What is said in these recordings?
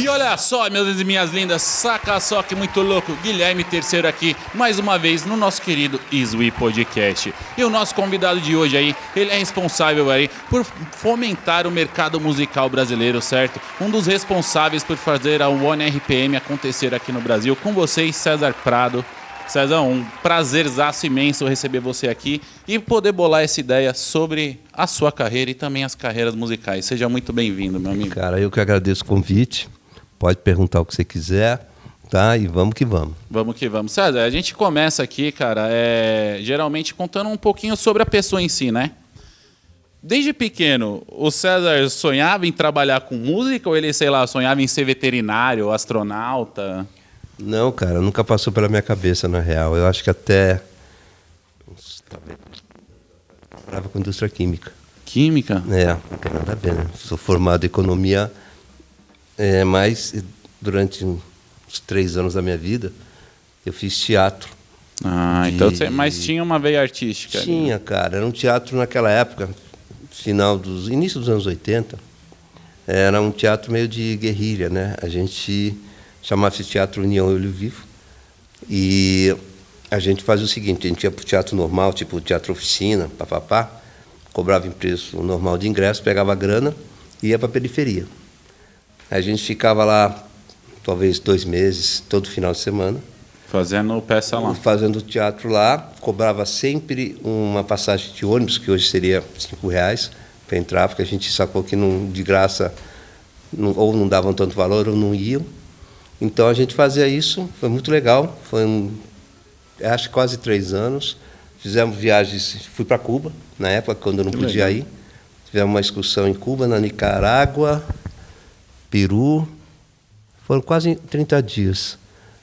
E olha só, meus e minhas lindas, saca só que muito louco, Guilherme III aqui, mais uma vez no nosso querido Isui Podcast. E o nosso convidado de hoje aí, ele é responsável aí por fomentar o mercado musical brasileiro, certo? Um dos responsáveis por fazer a One RPM acontecer aqui no Brasil. Com vocês, César Prado. César, um prazerzaço imenso receber você aqui e poder bolar essa ideia sobre a sua carreira e também as carreiras musicais. Seja muito bem-vindo, meu amigo. Cara, eu que agradeço o convite. Pode perguntar o que você quiser, tá? E vamos que vamos. Vamos que vamos. César, a gente começa aqui, cara, geralmente contando um pouquinho sobre a pessoa em si, né? Desde pequeno, o César sonhava em trabalhar com música ou ele, sei lá, sonhava em ser veterinário, astronauta? Não, cara, nunca passou pela minha cabeça, na real. Eu acho que até... talvez... trabalhava com indústria química. Química? Não tem nada a ver, né? Sou formado em economia, mas durante uns 3 anos da minha vida, eu fiz teatro. Então mas tinha uma veia artística? Tinha, ali, cara. Era um teatro naquela época, início dos anos 80. Era um teatro meio de guerrilha, né? A gente... chamava-se Teatro União Olho Vivo. E a gente fazia o seguinte, a gente ia para o teatro normal, tipo teatro oficina, papapá, cobrava em preço normal de ingresso, pegava a grana e ia para a periferia. A gente ficava lá, talvez 2 meses, todo final de semana. Fazendo peça lá. Fazendo teatro lá, cobrava sempre uma passagem de ônibus, que hoje seria R$5 para entrar, porque a gente sacou que não, de graça ou não davam tanto valor ou não iam. Então a gente fazia isso, foi muito legal, acho que quase 3 anos. Fizemos viagens, fui para Cuba, na época, quando eu não podia ir. Tivemos uma excursão em Cuba, na Nicarágua, Peru. Foram quase 30 dias,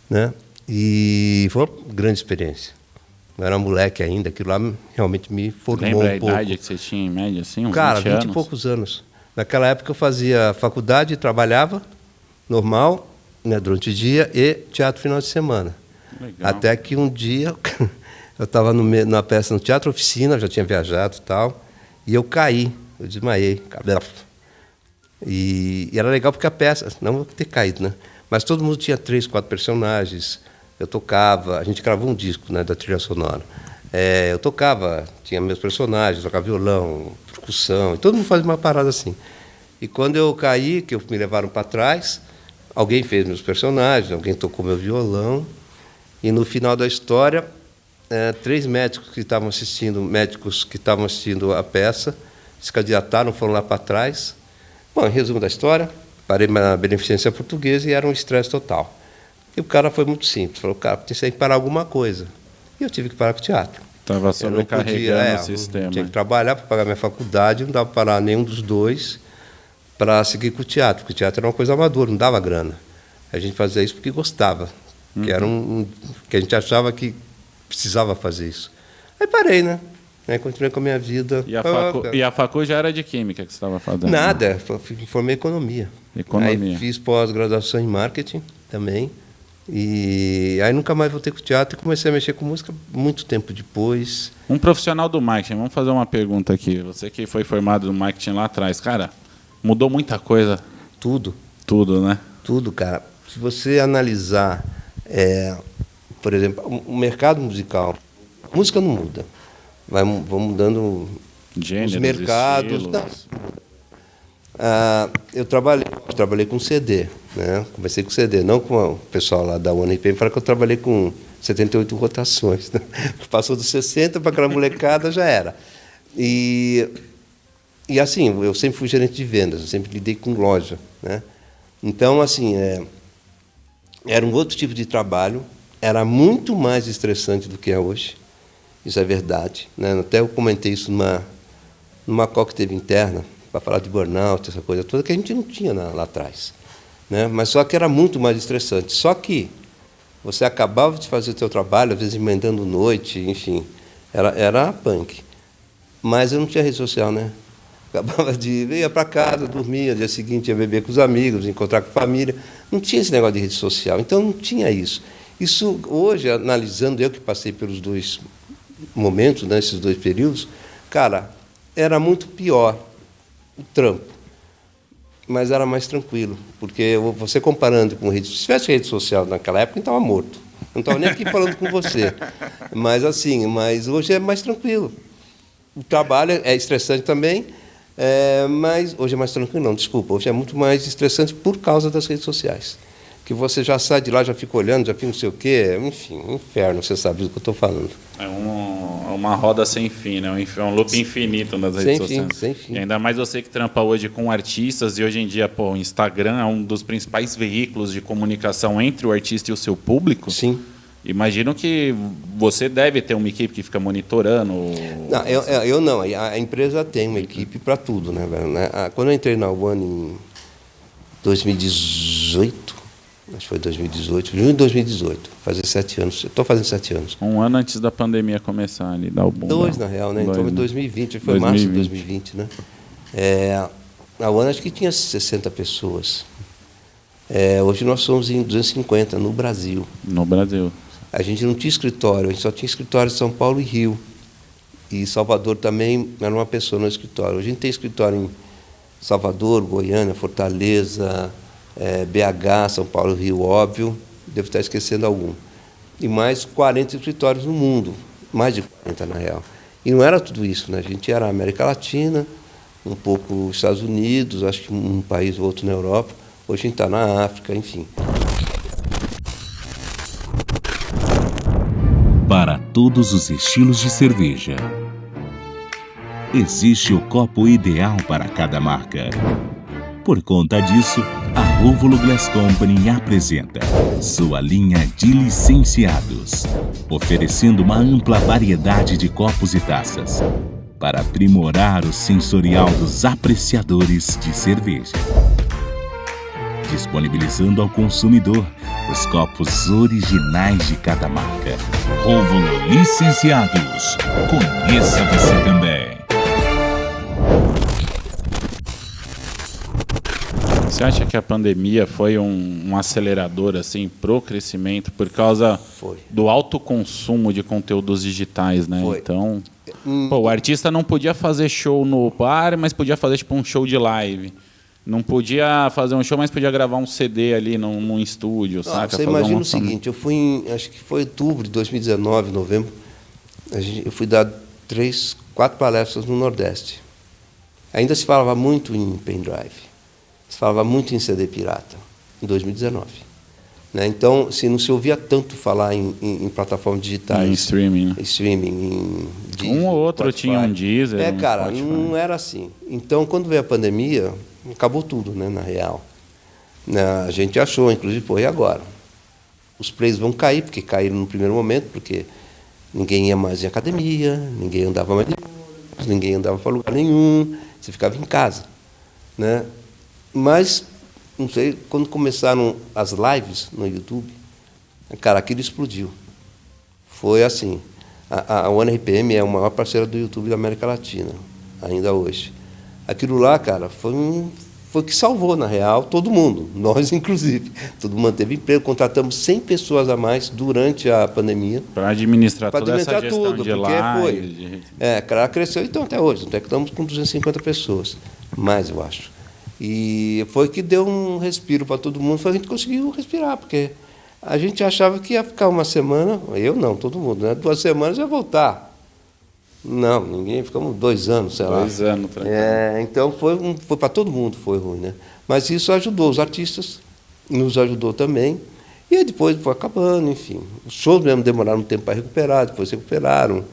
né? E foi uma grande experiência. Eu era moleque ainda, aquilo lá realmente me formou um pouco. Lembra a idade que você tinha em média, assim, uns Cara, 20 anos? 20 e poucos anos. Naquela época eu fazia faculdade, trabalhava, normal, né, durante o dia, e teatro final de semana. Legal. Até que um dia eu estava na peça no Teatro Oficina, já tinha viajado e tal, e eu caí, eu desmaiei. E era legal porque a peça, não vou ter caído, né? Mas todo mundo tinha 3, 4 personagens, eu tocava, a gente gravou um disco, né, da trilha sonora. Eu tocava, tinha meus personagens, tocava violão, percussão, e todo mundo fazia uma parada assim. E quando eu caí, que me levaram para trás, alguém fez meus personagens, alguém tocou meu violão, e no final da história, 3 médicos que estavam assistindo a peça, se candidataram, foram lá para trás. Bom, em resumo da história, parei na Beneficência Portuguesa e era um estresse total. E o cara foi muito simples, falou, cara, tem que parar alguma coisa. E eu tive que parar com o teatro. Estava sobrecarregando o sistema. Tinha que trabalhar para pagar minha faculdade, não dava para parar nenhum dos dois, para seguir com o teatro, porque o teatro era uma coisa amadora, não dava grana. A gente fazia isso porque gostava, que era que a gente achava que precisava fazer isso. Aí parei, né? Aí continuei com a minha vida. E a facu já era de química que você estava fazendo? Nada, formei economia. Economia. Aí fiz pós-graduação em marketing também. E aí nunca mais voltei com o teatro e comecei a mexer com música muito tempo depois. Um profissional do marketing, vamos fazer uma pergunta aqui. Você que foi formado no marketing lá atrás, cara, mudou muita coisa? Tudo. Tudo, né? Tudo, cara. Se você analisar, por exemplo, o mercado musical, a música não muda. Vão mudando Gêneros, os mercados. Eu trabalhei com CD, né? Comecei com CD, não com o pessoal lá da One RPM, fala que eu trabalhei com 78 rotações. Né? Passou dos 60 para aquela molecada, já era. E assim, eu sempre fui gerente de vendas, eu sempre lidei com loja, né? Então, assim, era um outro tipo de trabalho, era muito mais estressante do que é hoje, isso é verdade, né? Até eu comentei isso numa call que teve interna, para falar de burnout, essa coisa toda, que a gente não tinha lá atrás, né? Mas só que era muito mais estressante. Só que você acabava de fazer o seu trabalho, às vezes emendando noite, enfim, era punk. Mas eu não tinha rede social, né? Acabava ia para casa, dormia, dia seguinte ia beber com os amigos, encontrar com a família. Não tinha esse negócio de rede social, então não tinha isso. Isso, hoje, analisando, eu que passei pelos 2 momentos, né, esses 2 períodos, cara, era muito pior o trampo. mas era mais tranquilo, porque você comparando com rede, se tivesse rede social naquela época, estava morto. Não estava nem aqui falando com você. Mas hoje é mais tranquilo. O trabalho é estressante também, mas hoje é mais tranquilo, não, desculpa. Hoje é muito mais estressante por causa das redes sociais. Que você já sai de lá, já fica olhando, já fica não sei o quê. Enfim, um inferno, você sabe do que eu estou falando. É uma roda sem fim, né? Um loop infinito nas redes sociais. Sem fim. E ainda mais você que trampa hoje com artistas, e hoje em dia, o Instagram é um dos principais veículos de comunicação entre o artista e o seu público. Sim. Imagino que você deve ter uma equipe que fica monitorando. Não, eu não. A empresa tem uma equipe para tudo, né, velho? Quando eu entrei na One em 2018, acho que foi 2018, junho de 2018, fazer 7 anos. Estou fazendo 7 anos. Um ano antes da pandemia começar ali, dar o boom. 2, na real, né? Então, em 2020, foi março de 2020, né? A One acho que tinha 60 pessoas. Hoje nós somos em 250 no Brasil. No Brasil. A gente não tinha escritório, a gente só tinha escritório em São Paulo e Rio. E Salvador também era uma pessoa no escritório. Hoje a gente tem escritório em Salvador, Goiânia, Fortaleza, BH, São Paulo, Rio, óbvio. Devo estar esquecendo algum. E mais 40 escritórios no mundo. Mais de 40, na real. E não era tudo isso, né? A gente era América Latina, um pouco Estados Unidos, acho que um país ou outro na Europa. Hoje a gente está na África, enfim. Para todos os estilos de cerveja, existe o copo ideal para cada marca. Por conta disso, a Róvulo Glass Company apresenta sua linha de licenciados, oferecendo uma ampla variedade de copos e taças para aprimorar o sensorial dos apreciadores de cerveja. Disponibilizando ao consumidor os copos originais de cada marca. Róvulo Licenciados. Conheça você também. Você acha que a pandemia foi um acelerador assim pro crescimento por causa do alto consumo de conteúdos digitais, né? Foi. Então, o artista não podia fazer show no bar, mas podia fazer tipo um show de live. Não podia fazer um show, mas podia gravar um CD ali num estúdio, saca? Você imagina o seguinte, eu fui acho que foi outubro de 2019, novembro, eu fui dar 3, 4 palestras no Nordeste. Ainda se falava muito em pendrive, se falava muito em CD pirata, em 2019. Né? Então, não se ouvia tanto falar em plataformas digitais. Em streaming, né? Streaming, Deezer, um ou outro Spotify. tinha um Deezer, cara, Spotify. não era assim. Então, quando veio a pandemia, acabou tudo, né, na real. A gente achou, inclusive, e agora? Os plays vão cair, porque caíram no primeiro momento, porque ninguém ia mais em academia, ninguém andava mais de ônibus, ninguém andava para lugar nenhum, você ficava em casa. Né? Mas, não sei, quando começaram as lives no YouTube, cara, aquilo explodiu. Foi assim, a ONE-RPM é a maior parceira do YouTube da América Latina, ainda hoje. Aquilo lá, cara, foi o que salvou, na real, todo mundo, nós inclusive. Todo mundo manteve emprego, contratamos 100 pessoas a mais durante a pandemia. Para administrar toda essa gestão tudo, de live. Ela cresceu então até hoje, até que estamos com 250 pessoas, mais eu acho. E foi que deu um respiro para todo mundo, foi a gente conseguiu respirar, porque a gente achava que ia ficar uma semana, eu não, todo mundo, né? 2 semanas ia voltar. Não, ninguém, ficamos 2 anos, sei lá. 2 anos, tranquilo. Então foi para todo mundo, foi ruim, né? Mas isso ajudou, os artistas nos ajudou também. E aí depois foi acabando, enfim. Os shows mesmo demoraram um tempo para recuperar, depois recuperaram.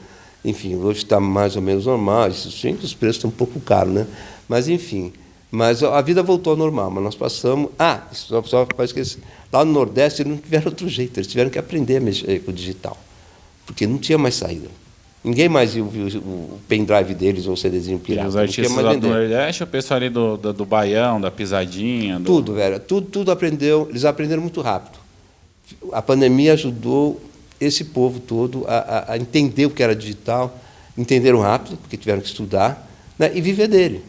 Enfim, hoje está mais ou menos normal, os preços estão um pouco caros, né? Mas enfim, mas a vida voltou ao normal, mas nós passamos... só para esquecer, lá no Nordeste eles não tiveram outro jeito, eles tiveram que aprender a mexer com o digital, porque não tinha mais saída. Ninguém mais ia ouvir o pendrive deles ou o CDzinho pirata. Os artistas lá do Nordeste, o pessoal ali do Baião, da Pisadinha... Tudo, velho. Tudo aprendeu. Eles aprenderam muito rápido. A pandemia ajudou esse povo todo a entender o que era digital, entenderam rápido, porque tiveram que estudar, né, e viver dele,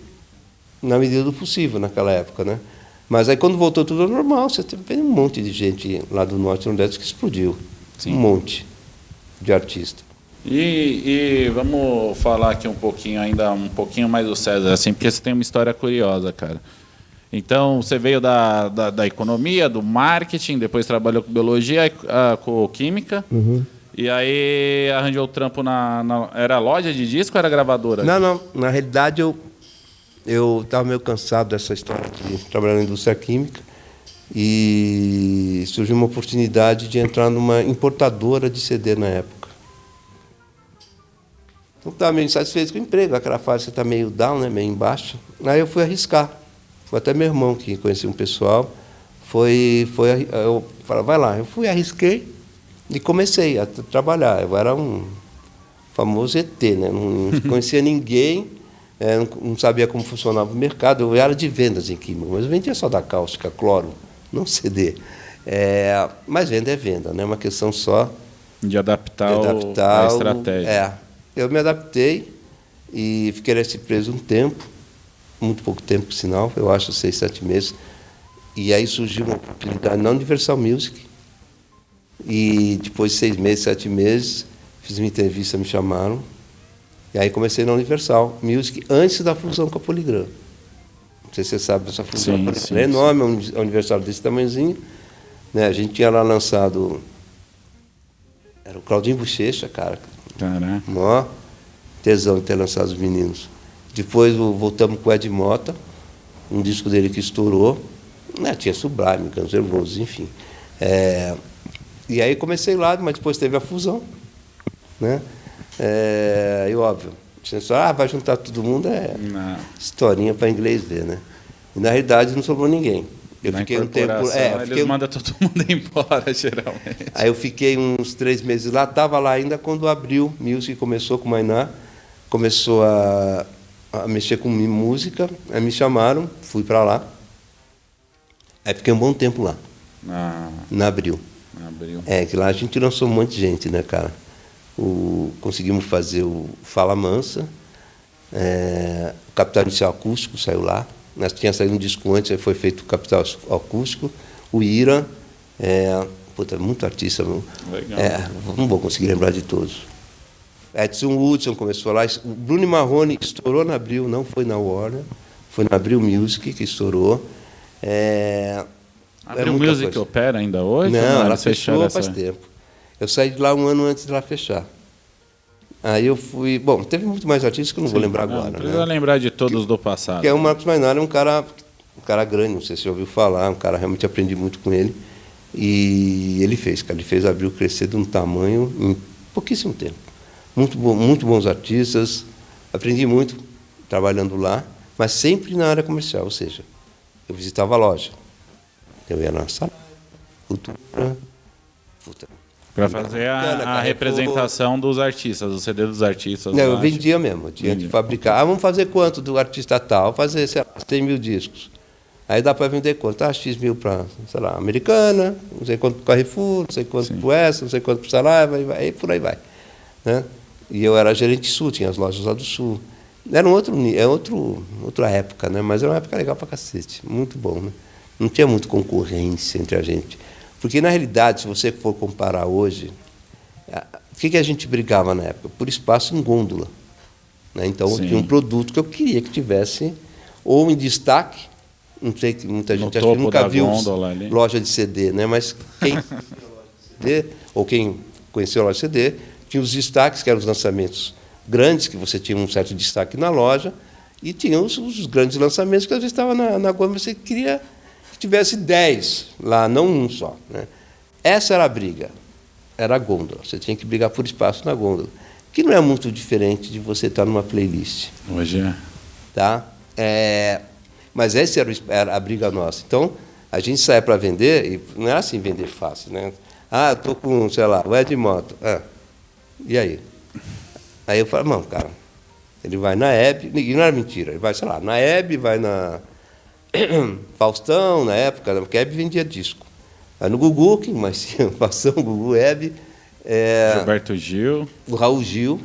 na medida do possível naquela época. Né? Mas aí, quando voltou tudo ao normal, você teve um monte de gente lá do Norte e Nordeste que explodiu. Sim. Um monte de artistas. E vamos falar aqui um pouquinho mais do César, assim, porque você tem uma história curiosa, cara. Então, você veio da economia, do marketing, depois trabalhou com biologia, com química. E aí arranjou o trampo Era loja de disco ou era gravadora? Não. Na realidade, eu estava meio cansado dessa história de trabalhar na indústria química e surgiu uma oportunidade de entrar numa importadora de CD na época. Então, estava meio insatisfeito com o emprego. Aquela fase você está meio down, né, meio embaixo. Aí eu fui arriscar. Foi até meu irmão que conhecia um pessoal. Eu falei, vai lá. Eu fui, arrisquei e comecei a trabalhar. Eu era um famoso ET, né? Não conhecia ninguém, não sabia como funcionava o mercado. Eu era de vendas em química, mas eu vendia só da cáustica, cloro, não CD. Mas venda é venda, né? É uma questão só de adaptar a estratégia. Eu me adaptei e fiquei nesse preso um tempo, muito pouco tempo, por sinal, eu acho 6, 7 meses. E aí surgiu uma oportunidade na Universal Music. E depois de 6 meses, 7 meses, fiz uma entrevista, me chamaram. E aí comecei na Universal Music antes da fusão com a Polygram. Não sei se você sabe dessa fusão. Sim, é enorme, a Universal desse tamanhozinho. Né? A gente tinha lá lançado... Era o Claudinho Bochecha, cara. Caraca. Mó tesão de ter lançado os meninos. Depois voltamos com o Ed Mota, um disco dele que estourou. Tinha Sublime, Guns N' Roses, enfim. E aí comecei lá, mas depois teve a fusão. Né? E óbvio, vai juntar todo mundo, historinha para inglês ver. Né? E na realidade não sobrou ninguém. Eu fiquei um tempo. Eles mandam todo mundo embora, geralmente. Aí eu fiquei uns 3 meses lá, estava lá ainda quando abriu Music, começou com o Mainá, começou a mexer com música, aí me chamaram, fui para lá. Aí fiquei um bom tempo lá, na Abril. Que lá a gente lançou um monte de gente, né, cara? Conseguimos fazer o Fala Mansa, o Capital Inicial Acústico saiu lá. Nós tinha saído um disco antes, aí foi feito o Capital Acústico, o Ira, muito artista. Legal. Não vou conseguir lembrar de todos. Edson Hudson começou lá, o Bruno Marrone estourou na Abril, não foi na Warner, foi na Abril Music que estourou. Abril Music coisa. Opera ainda hoje? Não, ela fechou faz tempo. Eu saí de lá um ano antes de ela fechar. Aí eu fui... Bom, teve muito mais artistas que eu não vou lembrar agora. Não precisa lembrar de todos do passado. Que o Marcos Mainar é um cara grande, não sei se você ouviu falar, um cara realmente aprendi muito com ele. E ele fez a Abril crescer de um tamanho em pouquíssimo tempo. Muito bons artistas, aprendi muito trabalhando lá, mas sempre na área comercial, ou seja, eu visitava a loja, eu ia na sala, cultura, para fazer a representação dos artistas, o CD dos artistas. Não, eu vendia mesmo, eu tinha que fabricar. Vamos fazer quanto do artista tal? Vou fazer, sei lá, 100 mil discos. Aí dá para vender quanto? X mil para, sei lá, Americana, não sei quanto para Carrefour, não sei quanto para o Essa, não sei quanto para o Saraiva, e por aí vai. Né? E eu era gerente sul, tinha as lojas lá do sul. Era outra época, né? Mas era uma época legal para cacete, muito bom. Né? Não tinha muita concorrência entre a gente. Porque, na realidade, se você for comparar hoje, o que a gente brigava na época? Por espaço em gôndola. Né? Então, tinha um produto que eu queria que tivesse ou em destaque, não sei, muita gente acho que nunca viu loja de CD, né? Mas quem CD, ou quem conheceu a loja de CD, tinha os destaques, que eram os lançamentos grandes, que você tinha um certo destaque na loja, e tinha os grandes lançamentos que às vezes estava na gôndola, você queria que tivesse 10 lá, não um só. Né? Essa era a briga, era a gôndola. Você tinha que brigar por espaço na gôndola, que não é muito diferente de você estar numa playlist. Hoje é. Tá? Mas essa era a briga nossa. Então, a gente saia para vender, e não era assim vender fácil. Né? Eu estou com, sei lá, o Ed Mota. E aí? Aí eu falo, não, cara, ele vai na Hebe, e não era mentira, ele vai, sei lá, na Hebe, vai na Faustão, na época, porque a Hebe vendia disco. Aí no Gugu, quem mais tinha? Faustão, Gugu, Hebe. Gilberto Gil. O Raul Gil.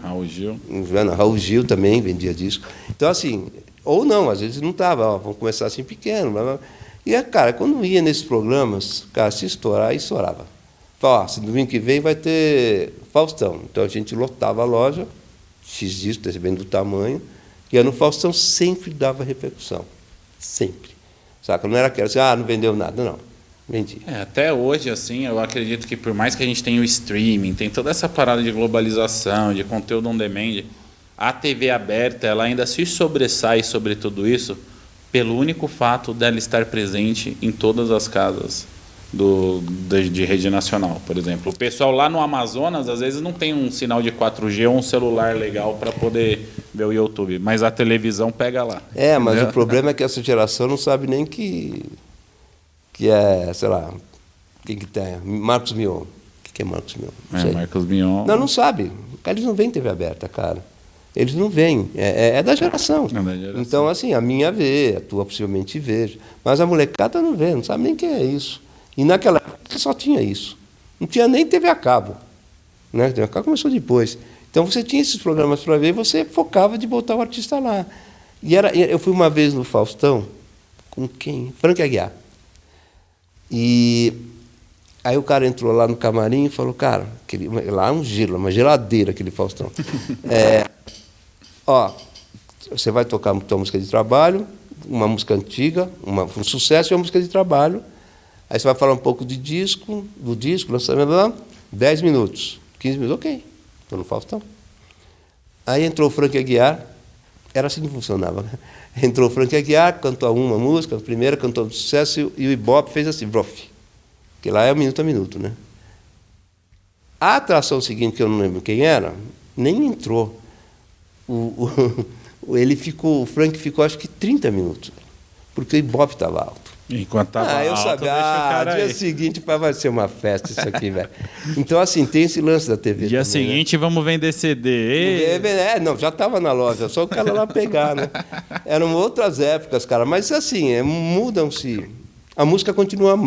Raul Gil também vendia disco. Então, assim, ou não, às vezes não estava, vamos começar assim pequeno. Blá, blá. E, cara, quando ia nesses programas, cara, se estourar, aí estourava. Falava, se domingo que vem vai ter Faustão. Então a gente lotava a loja, X discos, dependendo do tamanho, e no Faustão sempre dava repercussão. Sempre. Saca? Não era aquela assim, não vendeu nada. Não, vendi. Até hoje, assim, eu acredito que por mais que a gente tenha o streaming, tem toda essa parada de globalização, de conteúdo on demand, a TV aberta, ela ainda se sobressai sobre tudo isso pelo único fato dela estar presente em todas as casas de rede nacional, por exemplo. O pessoal lá no Amazonas, às vezes, não tem um sinal de 4G ou um celular legal para poder ver o YouTube, mas a televisão pega lá. Mas entendeu? O problema é que essa geração não sabe nem que é, sei lá, quem que tem? Marcos Mion. O que é Marcos Mion? Marcos Mion. Não sabe. Eles não veem TV aberta, cara. Eles não veem. É da geração. É da geração. Então, assim, a minha vê, a tua possivelmente vê. Mas a molecada não vê, não sabe nem o que é isso. E naquela época só tinha isso. Não tinha nem TV a cabo. Né? A TV a cabo começou depois. Então você tinha esses programas para ver e você focava de botar o artista lá. Eu fui uma vez no Faustão, com quem? Frank Aguiar. E aí o cara entrou lá no camarim e falou, cara, lá um gelo, uma geladeira aquele Faustão. Você vai tocar a tua música de trabalho, uma música antiga, um sucesso e uma música de trabalho. Aí você vai falar um pouco do disco, lançamento, 10 minutos, 15 minutos, ok, estou no Faustão. Aí entrou o Frank Aguiar, era assim que funcionava, né? Entrou o Frank Aguiar, cantou uma música, a primeira cantou um sucesso e o Ibope fez assim, brof, que lá é minuto a minuto, né? A atração seguinte, que eu não lembro quem era, nem entrou. O Frank ficou acho que 30 minutos, porque o Ibope estava alto. Enquanto estava eu sabia, dia seguinte vai ser uma festa isso aqui, velho. Então, assim, tem esse lance da TV dia também, seguinte, né? Vamos vender CD. Não, já estava na loja, só o cara lá pegar, né? Eram outras épocas, cara, mas assim, mudam-se. A música continua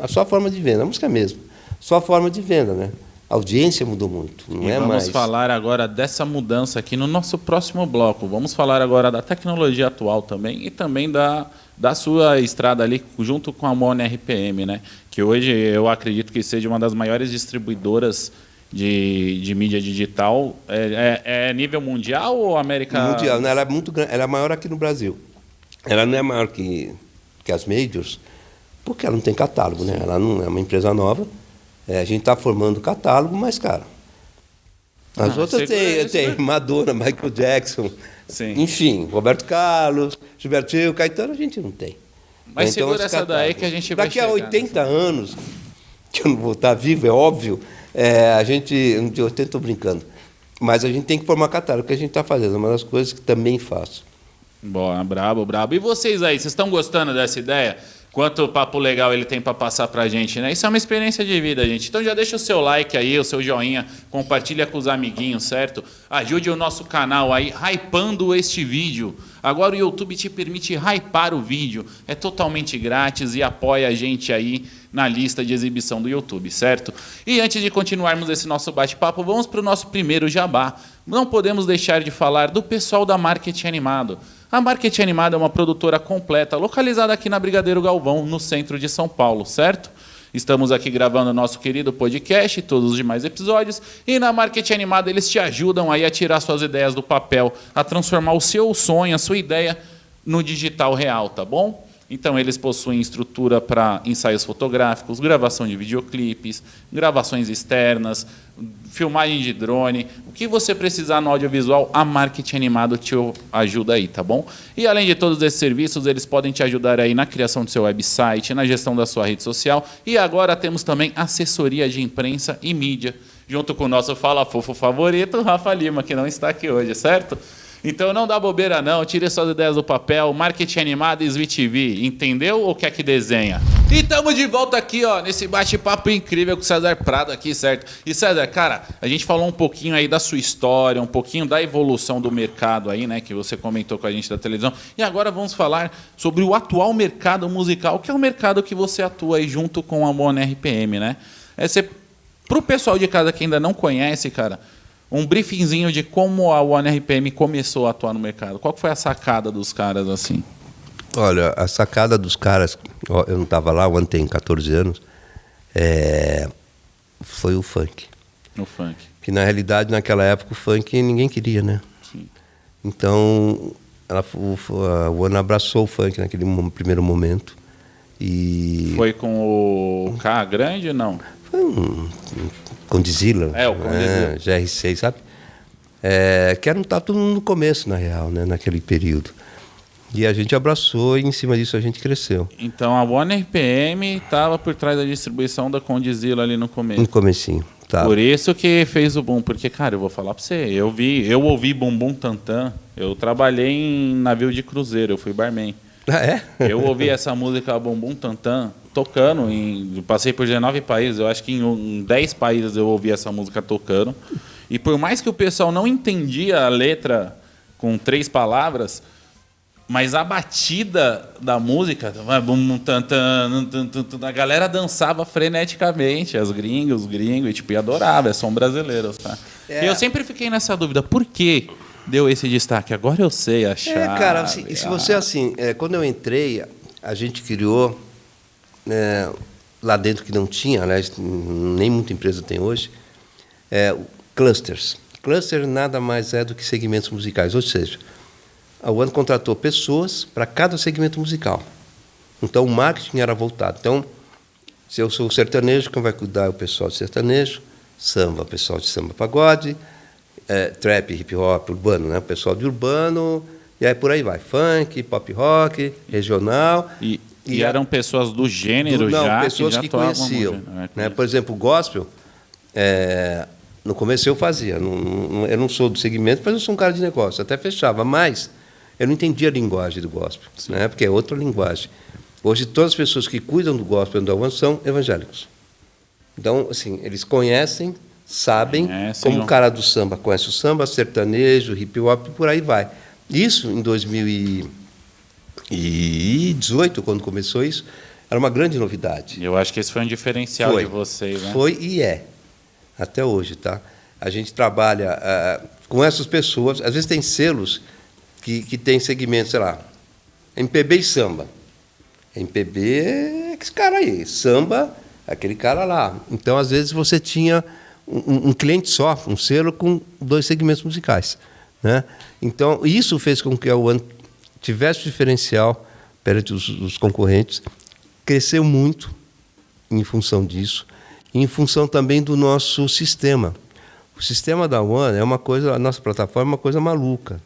a sua forma de venda, a música é mesmo, sua forma de venda, né? A audiência mudou muito, não é mais. Vamos falar agora dessa mudança aqui no nosso próximo bloco. Vamos falar agora da tecnologia atual também e também da sua estrada ali junto com a One RPM, né? Que hoje eu acredito que seja uma das maiores distribuidoras de mídia digital. É nível mundial ou América? Mundial, ela é muito grande, ela é maior aqui no Brasil. Ela não é maior que as majors, porque ela não tem catálogo, né? Ela não é uma empresa nova. A gente está formando catálogo, mas, cara, as outras tem Madonna, Michael Jackson, sim. Enfim, Roberto Carlos, Gilberto Gil, Caetano, a gente não tem. Mas então, segura essa daí que a gente vai chegar. Daqui a 80 anos, que eu não vou estar vivo, é óbvio, eu estou brincando, mas a gente tem que formar catálogo, que a gente está fazendo, é uma das coisas que também faço. Boa, brabo. E vocês aí, vocês estão gostando dessa ideia? Quanto papo legal ele tem para passar para a gente, né? Isso é uma experiência de vida, gente. Então já deixa o seu like aí, o seu joinha, compartilha com os amiguinhos, certo? Ajude o nosso canal aí, hypando este vídeo. Agora o YouTube te permite hypar o vídeo. É totalmente grátis e apoia a gente aí na lista de exibição do YouTube, certo? E antes de continuarmos esse nosso bate-papo, vamos para o nosso primeiro jabá. Não podemos deixar de falar do pessoal da Marketing Animado. A Marketing Animado é uma produtora completa, localizada aqui na Brigadeiro Galvão, no centro de São Paulo, certo? Estamos aqui gravando o nosso querido podcast, todos os demais episódios, e na Marketing Animado eles te ajudam aí a tirar suas ideias do papel, a transformar o seu sonho, a sua ideia, no digital real, tá bom? Então, eles possuem estrutura para ensaios fotográficos, gravação de videoclipes, gravações externas, filmagem de drone. O que você precisar no audiovisual, a Marketing Animado te ajuda aí, tá bom? E além de todos esses serviços, eles podem te ajudar aí na criação do seu website, na gestão da sua rede social. E agora temos também assessoria de imprensa e mídia, junto com o nosso Fala Fofo favorito, Rafa Lima, que não está aqui hoje, certo? Então não dá bobeira não, tire suas ideias do papel, Marketing Animado e Sweet TV, entendeu ou quer que desenha? E estamos de volta aqui, ó, nesse bate-papo incrível com o César Prado aqui, certo? E César, cara, a gente falou um pouquinho aí da sua história, um pouquinho da evolução do mercado aí, né, que você comentou com a gente da televisão, e agora vamos falar sobre o atual mercado musical, que é o mercado que você atua aí junto com a One RPM, né? Pro pessoal de casa que ainda não conhece, cara, um briefingzinho de como a One RPM começou a atuar no mercado. Qual foi a sacada dos caras assim? Olha, a sacada dos caras, eu não estava lá, o One tem 14 anos, foi o funk. O funk. Que na realidade, naquela época, o funk ninguém queria, né? Sim. Então, a One abraçou o funk naquele primeiro momento. E Foi com o K grande ou não? foi um Condzilla, O Condzilla. GR6, sabe? Que era tá tudo no começo, na real, né? Naquele período. E a gente abraçou e em cima disso a gente cresceu. Então a One RPM estava por trás da distribuição da Condzilla ali no começo. No comecinho, tá. Por isso que fez o boom. Porque, cara, eu vou falar pra você, eu ouvi Bumbum Tantan, eu trabalhei em navio de cruzeiro, eu fui barman. Ah, é? Eu ouvi essa música Bumbum Tantan tocando, passei por 19 países, eu acho que em 10 países eu ouvi essa música tocando. E por mais que o pessoal não entendia a letra com 3 palavras, mas a batida da música, a galera dançava freneticamente, os gringos, e tipo, e adorava, são brasileiros, tá? E eu sempre fiquei nessa dúvida, por que deu esse destaque? Agora eu sei achar. Cara, se você quando eu entrei, a gente criou lá dentro que não tinha, aliás, nem muita empresa tem hoje, clusters. Cluster nada mais é do que segmentos musicais, ou seja, a One contratou pessoas para cada segmento musical. Então, o marketing era voltado. Então, se eu sou sertanejo, quem vai cuidar é o pessoal de sertanejo, samba, o pessoal de samba pagode, trap, hip hop, urbano, né? O pessoal de urbano, e aí por aí vai. Funk, pop rock, regional. E eram pessoas do gênero já? Pessoas que conheciam. Né? Por exemplo, o gospel, no começo eu fazia. Eu não sou do segmento, mas eu sou um cara de negócio. Até fechava, mas eu não entendia a linguagem do gospel, né? Porque é outra linguagem. Hoje, todas as pessoas que cuidam do gospel e da One são evangélicos. Então, assim, eles conhecem, sabem, como o cara do samba conhece o samba, sertanejo, hip hop, e por aí vai. Isso, em 2018, quando começou isso, era uma grande novidade. Eu acho que esse foi um diferencial de vocês, né? Foi e é, até hoje, tá? A gente trabalha com essas pessoas, às vezes tem selos que tem segmento, sei lá, MPB e samba. MPB é esse cara aí, samba, aquele cara lá. Então, às vezes, você tinha um cliente só, um selo com 2 segmentos musicais, né? Então, isso fez com que a One tivesse diferencial perante os concorrentes, cresceu muito em função disso, e em função também do nosso sistema. O sistema da One é uma coisa, a nossa plataforma é uma coisa maluca,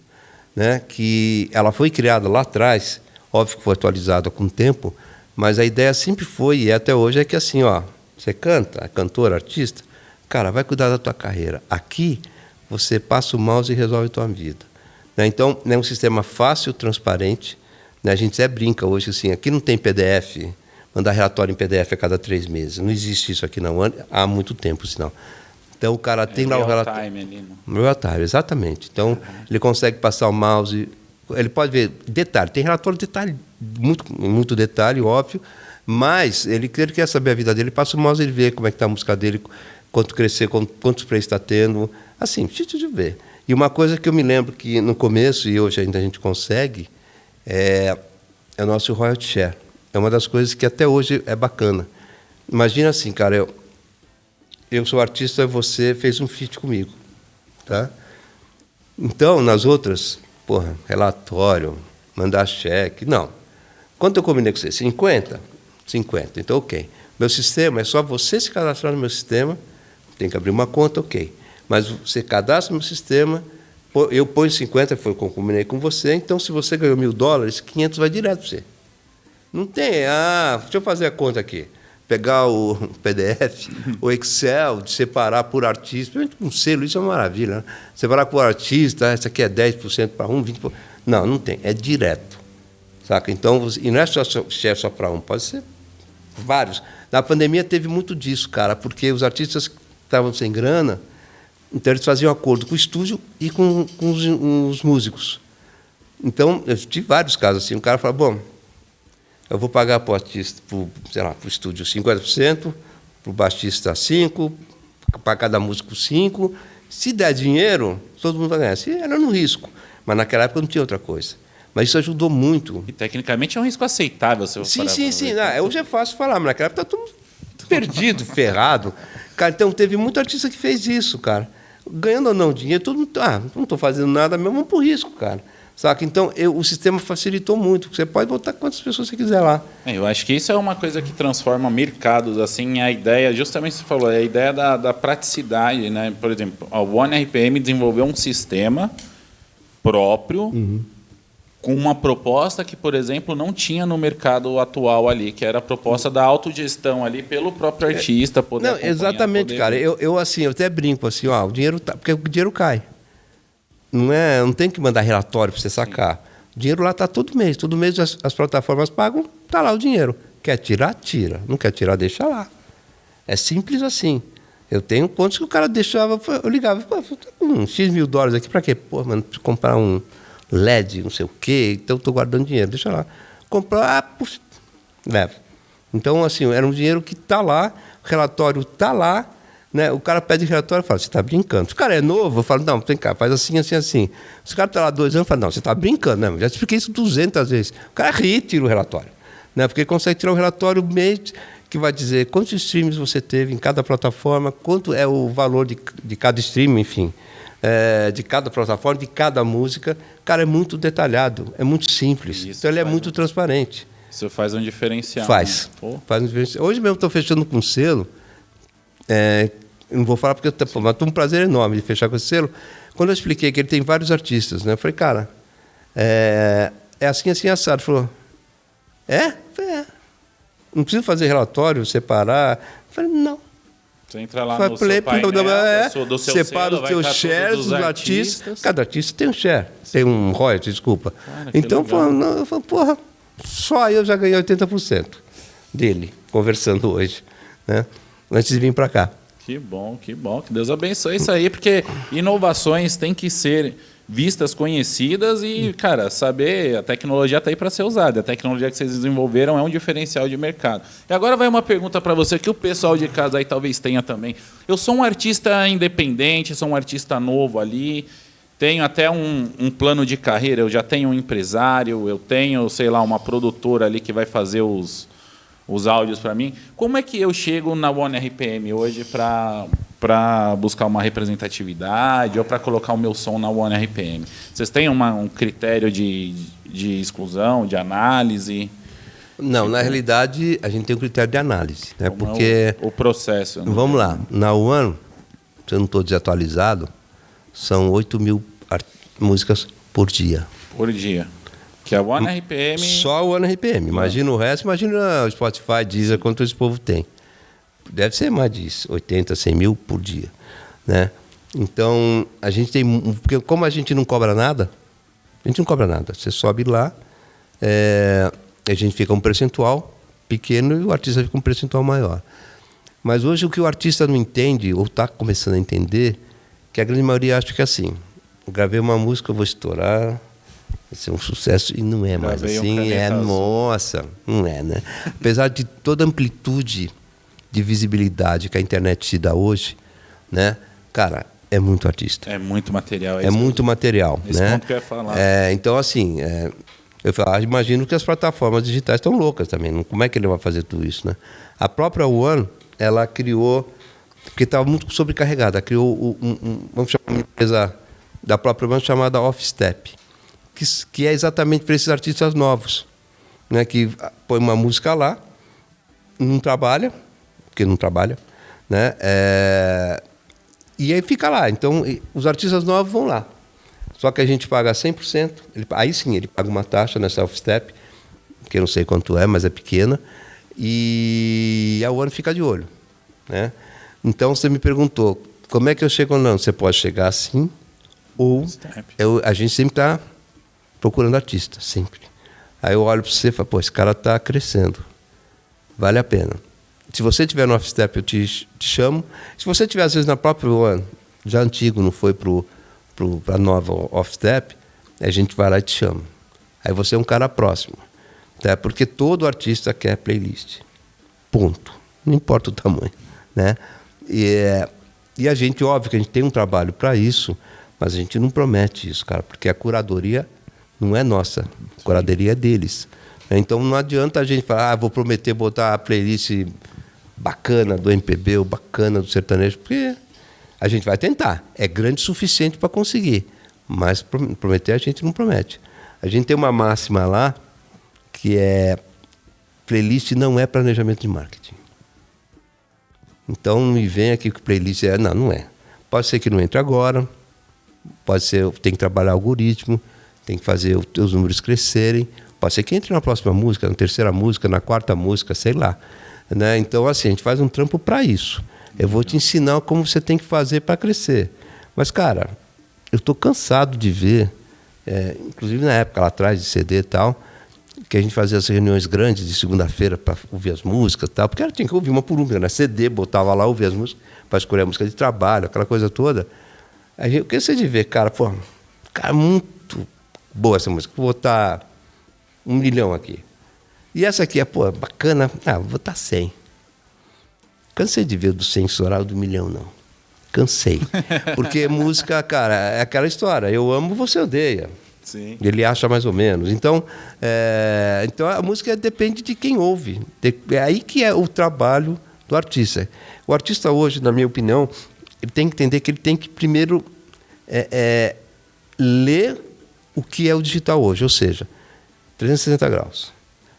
né? Que ela foi criada lá atrás, óbvio que foi atualizada com o tempo, mas a ideia sempre foi, e até hoje, é que assim, você canta, é cantor, artista, cara, vai cuidar da tua carreira. Aqui, você passa o mouse e resolve a tua vida. Né? Então, é um sistema fácil, transparente, né? A gente brinca hoje, assim, aqui não tem PDF, mandar relatório em PDF a cada 3 meses. Não existe isso aqui na One há muito tempo, senão. Então, o cara tem lá o relatório. Real time, exatamente. Então, ele consegue passar o mouse, ele pode ver detalhe. Tem relatório de detalhe, muito detalhe, óbvio, mas ele quer saber a vida dele, passa o mouse e ele vê como é que está a música dele, quanto crescer, quantos plays está tendo, assim, preciso de ver. E uma coisa que eu me lembro que no começo, e hoje ainda a gente consegue, é o nosso royalty share. É uma das coisas que até hoje é bacana. Imagina assim, cara, eu sou artista, você fez um feat comigo, tá? Então, nas outras, relatório, mandar cheque, não. Quanto eu combinei com você? 50? 50, então ok. Meu sistema é só você se cadastrar no meu sistema, tem que abrir uma conta, ok. Mas você cadastra no meu sistema, eu ponho 50, foi o que eu combinei com você, então se você ganhou $1.000, 500 vai direto para você. Não tem, deixa eu fazer a conta aqui. Pegar o PDF, o Excel, de separar por artista, um selo, isso é uma maravilha, né? Separar por artista, isso aqui é 10% para um, 20%. Não tem, é direto. Saca? Então, e não é só para um, pode ser vários. Na pandemia teve muito disso, cara, porque os artistas estavam sem grana, então eles faziam acordo com o estúdio e com os músicos. Então, eu tive vários casos assim, o cara fala, bom, eu vou pagar para o artista, para o estúdio 50%, para o baixista 5%, para cada músico 5%. Se der dinheiro, todo mundo vai ganhar. Se era no risco. Mas naquela época não tinha outra coisa. Mas isso ajudou muito. E tecnicamente é um risco aceitável. Se eu sim. Hoje é fácil falar, mas naquela época está tudo perdido, ferrado. Cara, então teve muito artista que fez isso, cara. Ganhando ou não dinheiro, todo mundo, não estou fazendo nada mesmo, vamos para o risco, cara. Saca? Então, o sistema facilitou muito. Você pode botar quantas pessoas você quiser lá. Eu acho que isso é uma coisa que transforma mercados, assim, a ideia, justamente você falou, a ideia da praticidade, né? Por exemplo, a One RPM desenvolveu um sistema próprio com uma proposta que, por exemplo, não tinha no mercado atual ali, que era a proposta da autogestão ali pelo próprio artista poder Não, exatamente, poder... cara. Eu até brinco assim, ó, o dinheiro tá, porque o dinheiro cai. Não tem que mandar relatório para você sacar. O dinheiro lá está todo mês. Todo mês as plataformas pagam, está lá o dinheiro. Quer tirar, tira. Não quer tirar, deixa lá. É simples assim. Eu tenho contas que o cara deixava, eu ligava, pô, com X mil dólares aqui, para quê? Pô, mano, preciso comprar um LED, não sei o quê, então estou guardando dinheiro, deixa lá. Comprar, puxa, leva. Então, assim, era um dinheiro que está lá, o relatório está lá, né? O cara pede relatório e fala, você está brincando. Se o cara é novo, eu falo, não, vem cá, faz assim, assim, assim. Se o cara está lá 2 anos, eu falo, não, você está brincando, né? Já expliquei isso 200 vezes. O cara ri e tira o relatório. Né? Porque ele consegue tirar o relatório mês que vai dizer quantos streams você teve em cada plataforma, quanto é o valor de cada stream, enfim, de cada plataforma, de cada música. Cara, é muito detalhado, é muito simples. Então ele é muito transparente. Isso faz um diferencial. Faz. Né? Faz um diferencial. Hoje mesmo estou fechando com um selo. Não vou falar porque mas estou um prazer enorme de fechar com esse selo. Quando eu expliquei que ele tem vários artistas, né? Eu falei, cara, é assim, assim, assado. Ele falou, é? Não precisa fazer relatório, separar. Eu falei, não. Você entra lá no seu painel, do seu separa selo, os seus shares dos artistas. Cada artista tem um share, tem um royalty, desculpa. Cara, então, eu falo, porra, só eu já ganhei 80% dele, conversando hoje, né? Antes de vir para cá. Que bom, que Deus abençoe isso aí, porque inovações têm que ser vistas, conhecidas e, cara, saber, a tecnologia está aí para ser usada. A tecnologia que vocês desenvolveram é um diferencial de mercado. E agora vai uma pergunta para você que o pessoal de casa aí talvez tenha também. Eu sou um artista independente, sou um artista novo ali, tenho até um plano de carreira, eu já tenho um empresário, eu tenho, sei lá, uma produtora ali que vai fazer os áudios para mim. Como é que eu chego na One RPM hoje para buscar uma representatividade ou para colocar o meu som na One RPM? Vocês têm um critério de exclusão, de análise? Não, na realidade, a gente tem um critério de análise. Né? Porque o processo. Vamos lá. Na One, se eu não estou desatualizado, são 8 mil músicas por dia. Por dia. Que é a One RPM... Só a One RPM. Imagina o resto, imagina o Spotify, Deezer, quanto esse povo tem. Deve ser mais de 80, 100 mil por dia. Né? Então, a gente tem... Porque como a gente não cobra nada, Você sobe lá, a gente fica um percentual pequeno e o artista fica um percentual maior. Mas hoje o que o artista não entende, ou está começando a entender, que a grande maioria acha que é assim. Eu gravei uma música, eu vou estourar... Vai ser um sucesso, e não é mais assim, nossa, não é, né? Apesar de toda a amplitude de visibilidade que a internet te dá hoje, né? Cara, é muito artista. É muito material. É muito material, esse né? ponto que eu ia falar. Então, assim, imagino que as plataformas digitais estão loucas também. Como é que ele vai fazer tudo isso, né? A própria One, ela criou, porque estava muito sobrecarregada, ela criou, vamos chamar uma empresa da própria One chamada Offstep, que é exatamente para esses artistas novos, né? Que põe uma música lá, não trabalha, né? E aí fica lá. Então, os artistas novos vão lá. Só que a gente paga 100%, aí sim, ele paga uma taxa nessa Offstep, que eu não sei quanto é, mas é pequena, e a One fica de olho, né? Então, você me perguntou, como é que eu chego ou não? Você pode chegar assim, ou a gente sempre está procurando artista, sempre. Aí eu olho para você e falo, pô, esse cara está crescendo. Vale a pena. Se você tiver no Offstep, eu te chamo. Se você tiver, às vezes, na própria One, já antigo, não foi para a nova Offstep, a gente vai lá e te chama. Aí você é um cara próximo. Tá? Porque todo artista quer playlist. Ponto. Não importa o tamanho. Né? E a gente, óbvio que a gente tem um trabalho para isso, mas a gente não promete isso, cara, porque a curadoria não é nossa, a curadoria é deles. Então não adianta a gente falar, vou prometer botar a playlist bacana do MPB ou bacana do sertanejo, porque a gente vai tentar. É grande o suficiente para conseguir, mas prometer a gente não promete. A gente tem uma máxima lá que é playlist não é planejamento de marketing. Então não me vem aqui que playlist é... Não é. Pode ser que não entre agora, pode ser tem que trabalhar algoritmo, tem que fazer os teus números crescerem, pode ser que entre na próxima música, na terceira música, na quarta música, sei lá. Né? Então, assim, a gente faz um trampo para isso. Eu vou te ensinar como você tem que fazer para crescer. Mas, cara, eu estou cansado de ver, inclusive na época lá atrás de CD e tal, que a gente fazia as reuniões grandes de segunda-feira para ouvir as músicas e tal, porque ela tinha que ouvir uma por uma, né? CD, botava lá, ouvia as músicas, para escolher a música de trabalho, aquela coisa toda. Eu cansei de ver, cara, muito boa essa música, vou botar 1 milhão aqui. E essa aqui bacana, vou botar 100. Cansei de ver do 100 estourar o do 1 milhão, não. Cansei. Porque música, cara, é aquela história, eu amo, você odeia. Sim. Ele acha mais ou menos. Então a música depende de quem ouve. É aí que é o trabalho do artista. O artista hoje, na minha opinião, ele tem que entender que ele tem que primeiro ler o que é o digital hoje, ou seja, 360 graus.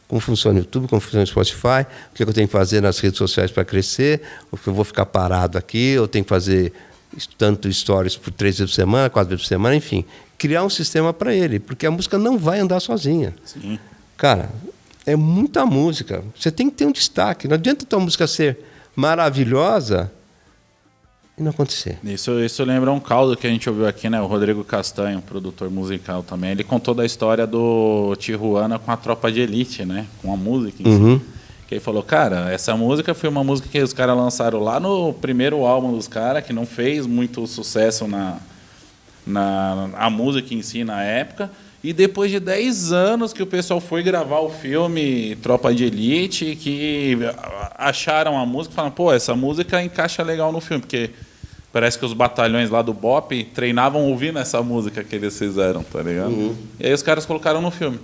Como funciona o YouTube, como funciona o Spotify, o que eu tenho que fazer nas redes sociais para crescer, o que eu vou ficar parado aqui, eu tenho que fazer tanto stories por 3 vezes por semana, 4 vezes por semana, enfim. Criar um sistema para ele, porque a música não vai andar sozinha. Sim. Cara, é muita música. Você tem que ter um destaque. Não adianta a tua música ser maravilhosa e não acontecer. Isso lembra um caldo que a gente ouviu aqui, né? O Rodrigo Castanho, produtor musical também. Ele contou da história do Tijuana com a Tropa de Elite, né? Com a música em si. Que ele falou, cara, essa música foi uma música que os caras lançaram lá no primeiro álbum dos caras, que não fez muito sucesso a música em si na época. E depois de 10 anos que o pessoal foi gravar o filme Tropa de Elite, que acharam a música e falaram, pô, essa música encaixa legal no filme, porque parece que os batalhões lá do BOPE treinavam ouvindo essa música que eles fizeram, tá ligado? E aí os caras colocaram no filme.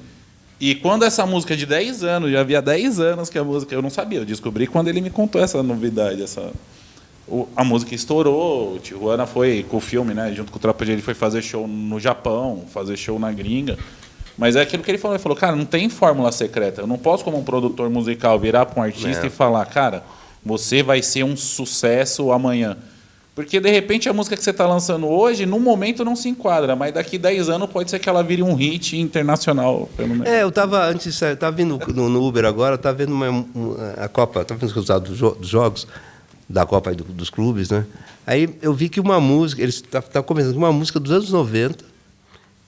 E quando essa música de 10 anos, já havia 10 anos que a música... Eu não sabia, eu descobri quando ele me contou essa novidade. A música estourou, o Tijuana foi com o filme, né? Junto com o Tropa de Elite foi fazer show no Japão, fazer show na gringa. Mas é aquilo que ele falou, cara, não tem fórmula secreta. Eu não posso, como um produtor musical, virar para um artista e falar, cara, você vai ser um sucesso amanhã. Porque, de repente, a música que você está lançando hoje, no momento, não se enquadra, mas daqui 10 anos pode ser que ela vire um hit internacional. Pelo menos. Eu estava vindo no Uber agora, estava vendo a Copa, estava vendo os resultados dos jogos da Copa dos clubes, né? Aí eu vi que uma música, eles estavam começando uma música dos anos 90,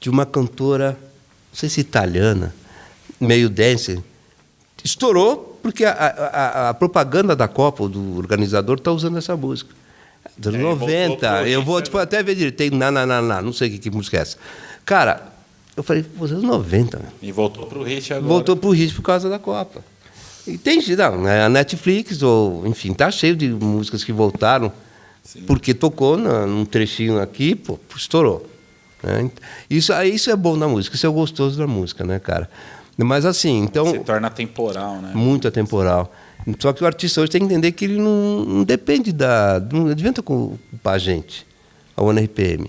de uma cantora, não sei se italiana, meio dance, estourou porque a propaganda da Copa, do organizador, está usando essa música. Dos 90, eu vou até ver direito, tem não sei que música é essa. Cara, eu falei, pô, anos 90. Né? E voltou pro hit agora. Voltou pro hit por causa da Copa. E tem, a Netflix, ou enfim, tá cheio de músicas que voltaram, sim, porque tocou num trechinho aqui, pô, estourou. Né? Isso é bom na música, isso é gostoso da música, né, cara? Mas assim, então... Se torna atemporal, né? Muito atemporal. Só que o artista hoje tem que entender que ele não depende não adianta culpar a gente, a ONRPM.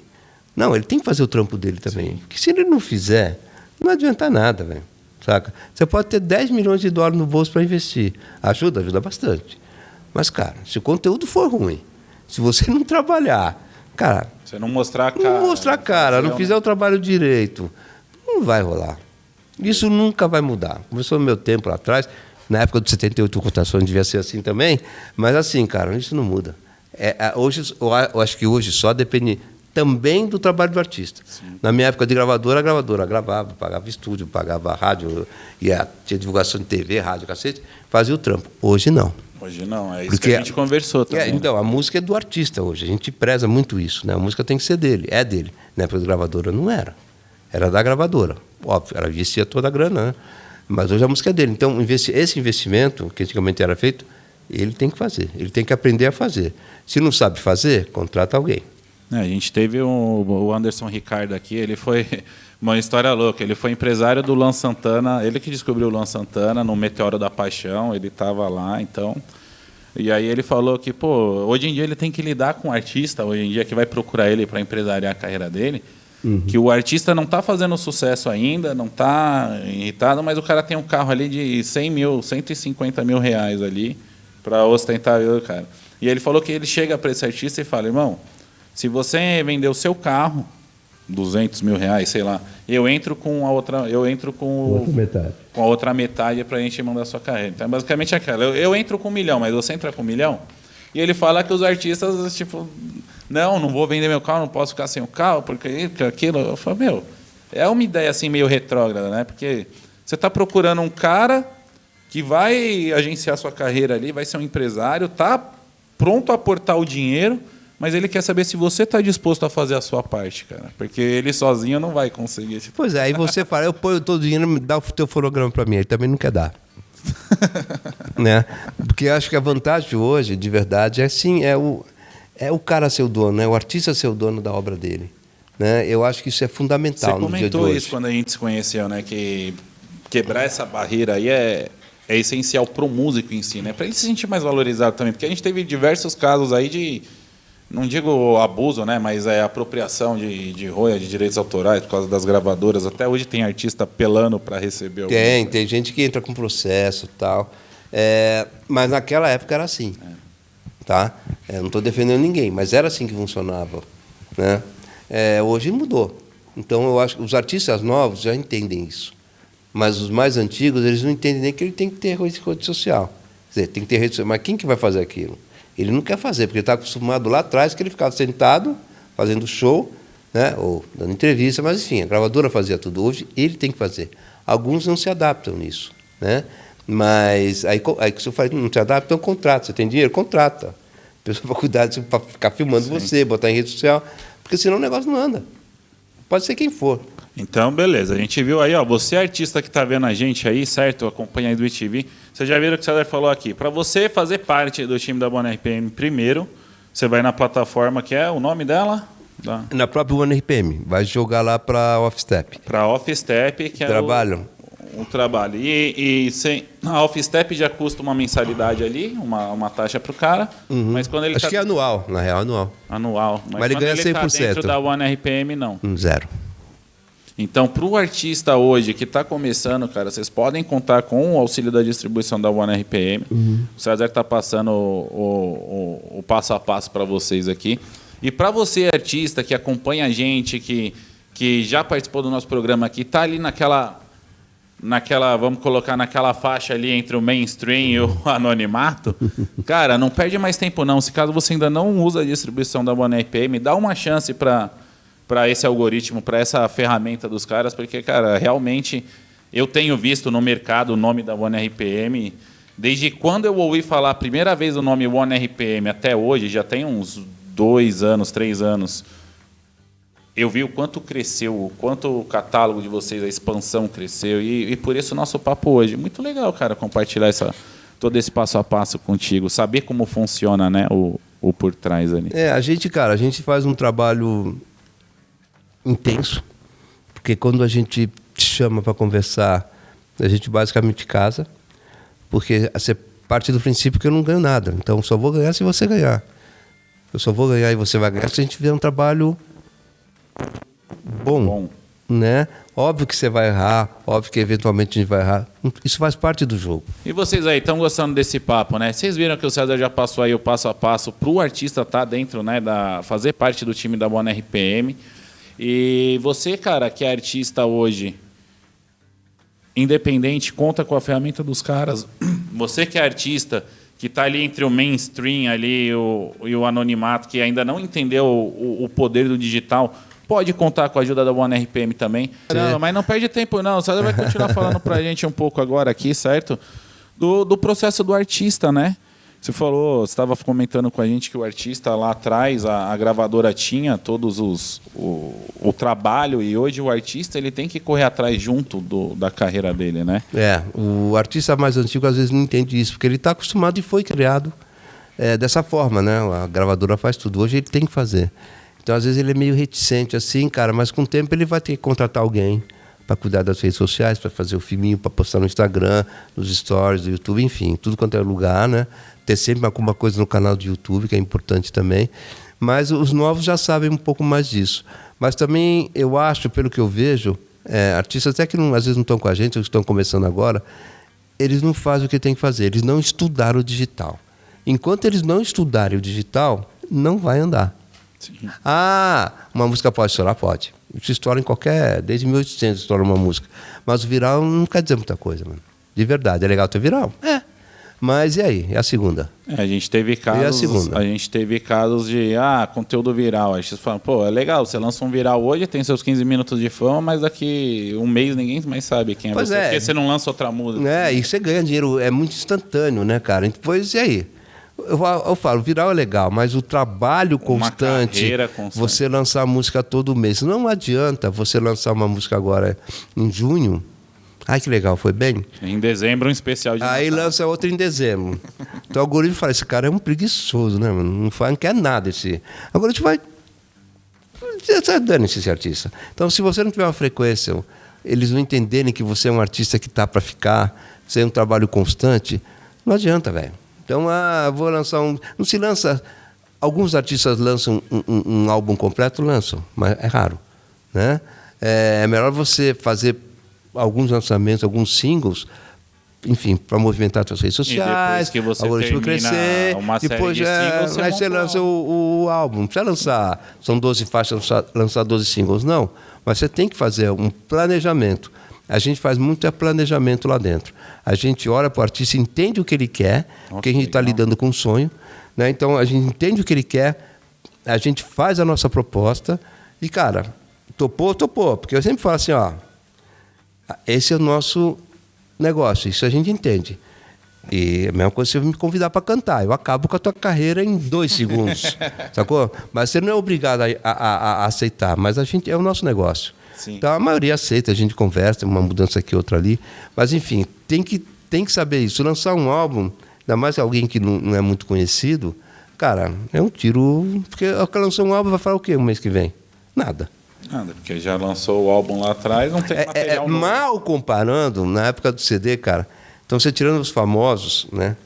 Não, ele tem que fazer o trampo dele também. Sim. Porque se ele não fizer, não adianta nada, velho. Saca? Você pode ter 10 milhões de dólares no bolso para investir. Ajuda bastante. Mas, cara, se o conteúdo for ruim, se você não trabalhar, cara... Você não mostrar a cara. Não fizer o trabalho direito, não vai rolar. Isso nunca vai mudar. Começou no meu tempo lá atrás, na época de 78 cotações devia ser assim também, mas assim, cara, isso não muda. Hoje, eu acho que hoje só depende também do trabalho do artista. Sim. Na minha época de gravadora, a gravadora gravava, pagava estúdio, pagava rádio, tinha divulgação de TV, rádio, cacete, fazia o trampo. Hoje não. Hoje não, é isso que a gente conversou também. Então, a música é do artista hoje, a gente preza muito isso, né? A música tem que ser dele, é dele. Na época da gravadora não era. Era da gravadora. Óbvio, ela investia toda a grana, né? Mas hoje a música é dele. Então, esse investimento, que antigamente era feito, ele tem que fazer. Ele tem que aprender a fazer. Se não sabe fazer, contrata alguém. A gente teve o Anderson Ricardo aqui, ele foi uma história louca. Ele foi empresário do Luan Santana, ele que descobriu o Luan Santana no Meteoro da Paixão, ele estava lá, então... E aí ele falou que, pô, hoje em dia ele tem que lidar com um artista, hoje em dia, que vai procurar ele para empresariar a carreira dele, Que o artista não tá fazendo sucesso ainda, não tá irritado, mas o cara tem um carro ali de 100 mil, 150 mil reais ali para ostentar o cara. E ele falou que ele chega para esse artista e fala, irmão, se você vender o seu carro, 200 mil reais, sei lá, eu entro com a outra metade para a gente mandar a sua carreira. Então, basicamente é aquela, eu entro com 1 milhão, mas você entra com 1 milhão? E ele fala que os artistas, tipo, não vou vender meu carro, não posso ficar sem o carro, porque aquilo. Eu falo, é uma ideia assim meio retrógrada, né? Porque você está procurando um cara que vai agenciar sua carreira ali, vai ser um empresário, tá pronto a aportar o dinheiro, mas ele quer saber se você está disposto a fazer a sua parte, cara. Porque ele sozinho não vai conseguir. Tipo. Pois é, aí você fala, eu ponho todo o dinheiro, me dá o teu fonograma para mim. Ele também não quer dar. Né? Porque eu acho que a vantagem hoje, de verdade, é o cara ser o dono, né? O artista ser o dono da obra dele. Né? Eu acho que isso é fundamental no dia de hoje. Você comentou isso quando a gente se conheceu, né? Que quebrar essa barreira aí é essencial para o músico em si, né? Para ele se sentir mais valorizado também. Porque a gente teve diversos casos aí de, não digo abuso, né? Mas de royalties, de direitos autorais por causa das gravadoras. Até hoje tem artista apelando para receber. Tem gente que entra com processo e tal. Mas naquela época era assim. Tá? Não estou defendendo ninguém, mas era assim que funcionava. Né? Hoje mudou. Então eu acho que os artistas novos já entendem isso. Mas os mais antigos, eles não entendem nem que ele tem que ter rede social. Quer dizer, tem que ter rede social. Mas quem que vai fazer aquilo? Ele não quer fazer, porque ele está acostumado lá atrás que ele ficava sentado, fazendo show, né? Ou dando entrevista, mas enfim, a gravadora fazia tudo. Hoje ele tem que fazer. Alguns não se adaptam nisso. Né? Mas aí que você fala, não se adapta, então contrata. Você tem dinheiro? Contrata. A pessoa para cuidar, para ficar filmando você, botar em rede social, porque senão o negócio não anda. Pode ser quem for. Então, beleza. A gente viu aí, ó, você artista que está vendo a gente aí, certo? Acompanha aí do ITV. Vocês já viram o que o César falou aqui. Para você fazer parte do time da One RPM primeiro, você vai na plataforma que é o nome dela? Na própria One RPM. Vai jogar lá para Offstep. Para Offstep, que é o trabalho. E a Offstep já custa uma mensalidade ali, uma taxa para o cara. Mas quando ele Acho que é anual, na real, anual. Mas ele ganha 100%. Tá dentro da One RPM, não. 0. Então, para o artista hoje que está começando, cara, vocês podem contar com o auxílio da distribuição da One RPM. O César está passando o passo a passo para vocês aqui. E para você, artista, que acompanha a gente, que já participou do nosso programa aqui, está ali naquela, vamos colocar naquela faixa ali entre o mainstream e o anonimato, cara, não perde mais tempo não. Se caso você ainda não usa a distribuição da One RPM, dá uma chance para esse algoritmo, para essa ferramenta dos caras, porque, cara, realmente eu tenho visto no mercado o nome da One RPM, desde quando eu ouvi falar a primeira vez o nome One RPM até hoje, já tem uns 2 anos, 3 anos, eu vi o quanto cresceu, o quanto o catálogo de vocês, a expansão cresceu, e por isso o nosso papo hoje. Muito legal, cara, compartilhar todo esse passo a passo contigo, saber como funciona, né, o por trás ali. A gente faz um trabalho intenso, porque quando a gente te chama para conversar, a gente basicamente casa, porque você parte do princípio que eu não ganho nada, então só vou ganhar se você ganhar. Eu só vou ganhar e você vai ganhar se a gente fizer um trabalho bom. Né? Óbvio que você vai errar, óbvio que eventualmente a gente vai errar. Isso faz parte do jogo. E vocês aí, estão gostando desse papo, né? Vocês viram que o César já passou aí o passo a passo para o artista estar dentro, né, fazer parte do time da One RPM. E você, cara, que é artista hoje, independente, conta com a ferramenta dos caras. Você que é artista, que está ali entre o mainstream ali, e o anonimato, que ainda não entendeu o poder do digital, pode contar com a ajuda da One RPM também. Não, mas não perde tempo não, o César vai continuar falando para a gente um pouco agora aqui, certo? Do processo do artista, né? Você estava comentando com a gente que o artista lá atrás, a gravadora tinha todos o trabalho, e hoje o artista ele tem que correr atrás junto da carreira dele, né? O artista mais antigo às vezes não entende isso, porque ele está acostumado e foi criado dessa forma, né? A gravadora faz tudo, hoje ele tem que fazer. Então às vezes ele é meio reticente assim, cara, mas com o tempo ele vai ter que contratar alguém para cuidar das redes sociais, para fazer o filminho, para postar no Instagram, nos stories do YouTube, enfim, tudo quanto é lugar, né? Ter sempre alguma coisa no canal do YouTube, que é importante também. Mas os novos já sabem um pouco mais disso. Mas também eu acho, pelo que eu vejo, artistas até que às vezes não estão com a gente, ou estão começando agora, eles não fazem o que tem que fazer, eles não estudaram o digital. Enquanto eles não estudarem o digital, não vai andar. Sim. Uma música pode estourar? Pode. Isso estoura em desde 1800 estoura uma música. Mas o viral não quer dizer muita coisa, mano. De verdade, é legal ter viral? Mas e aí? E a segunda? A gente teve casos. E a segunda? A gente teve casos de conteúdo viral. Aí vocês falam, pô, é legal, você lança um viral hoje, tem seus 15 minutos de fama, mas daqui um mês ninguém mais sabe quem é você. Porque você não lança outra música. E você ganha dinheiro, é muito instantâneo, né, cara? Depois, e aí? Eu falo, viral é legal, mas o trabalho constante, você lançar música todo mês. Não adianta você lançar uma música agora em junho. Ai, que legal, foi bem? Em dezembro, um especial de Aí Natal. lança outra em dezembro. Então o algoritmo fala, esse cara é um preguiçoso, né, mano? Não quer nada esse. Agora a gente vai... Você dane-se esse artista. Então, se você não tiver uma frequência, eles não entenderem que você é um artista que tá para ficar, você é um trabalho constante, não adianta, velho. Então, vou lançar um... Não se lança... Alguns artistas lançam um álbum completo, lançam, mas é raro, né? É melhor você fazer alguns lançamentos, alguns singles, enfim, para movimentar suas redes sociais, e depois que você algoritmo termina crescer, uma série depois de singles, aí você lança o álbum. Não precisa lançar, são 12 faixas, lançar 12 singles, não. Mas você tem que fazer um planejamento. A gente faz muito planejamento lá dentro. A gente olha para o artista, entende o que ele quer, porque a gente está lidando com um sonho, né? Então a gente entende o que ele quer, a gente faz a nossa proposta e, cara, topou. Porque eu sempre falo assim, esse é o nosso negócio, isso a gente entende. E a mesma coisa se você me convidar para cantar, eu acabo com a tua carreira em 2 segundos, sacou? Mas você não é obrigado a aceitar, mas é o nosso negócio. Sim. Então a maioria aceita, a gente conversa, uma mudança aqui, outra ali, mas enfim, tem que saber isso. Lançar um álbum, ainda mais alguém que não é muito conhecido, cara, é um tiro, porque lançou um álbum vai falar o quê o mês que vem? Nada, porque já lançou o álbum lá atrás, não tem material novo. Mal comparando, na época do CD, cara, então você tirando os famosos, né?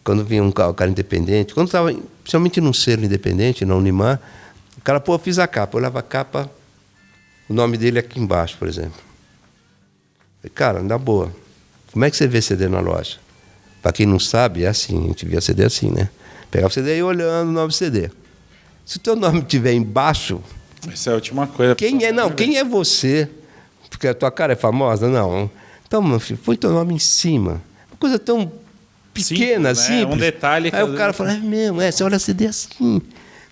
Quando vinha um cara independente, quando estava, principalmente num selo independente, na Unimar, o cara, fiz a capa, eu olhava a capa, o nome dele aqui embaixo, por exemplo. Falei, cara, na boa, como é que você vê CD na loja? Para quem não sabe, é assim, a gente via CD assim, né? Pegava o CD e ia olhando o nome do CD. Se o teu nome estiver embaixo... Essa é a última coisa. Quem é você? Porque a tua cara é famosa? Não. Então, meu filho, põe teu nome em cima. Uma coisa tão pequena, simples. Um detalhe. Aí o cara fala, você olha CD assim.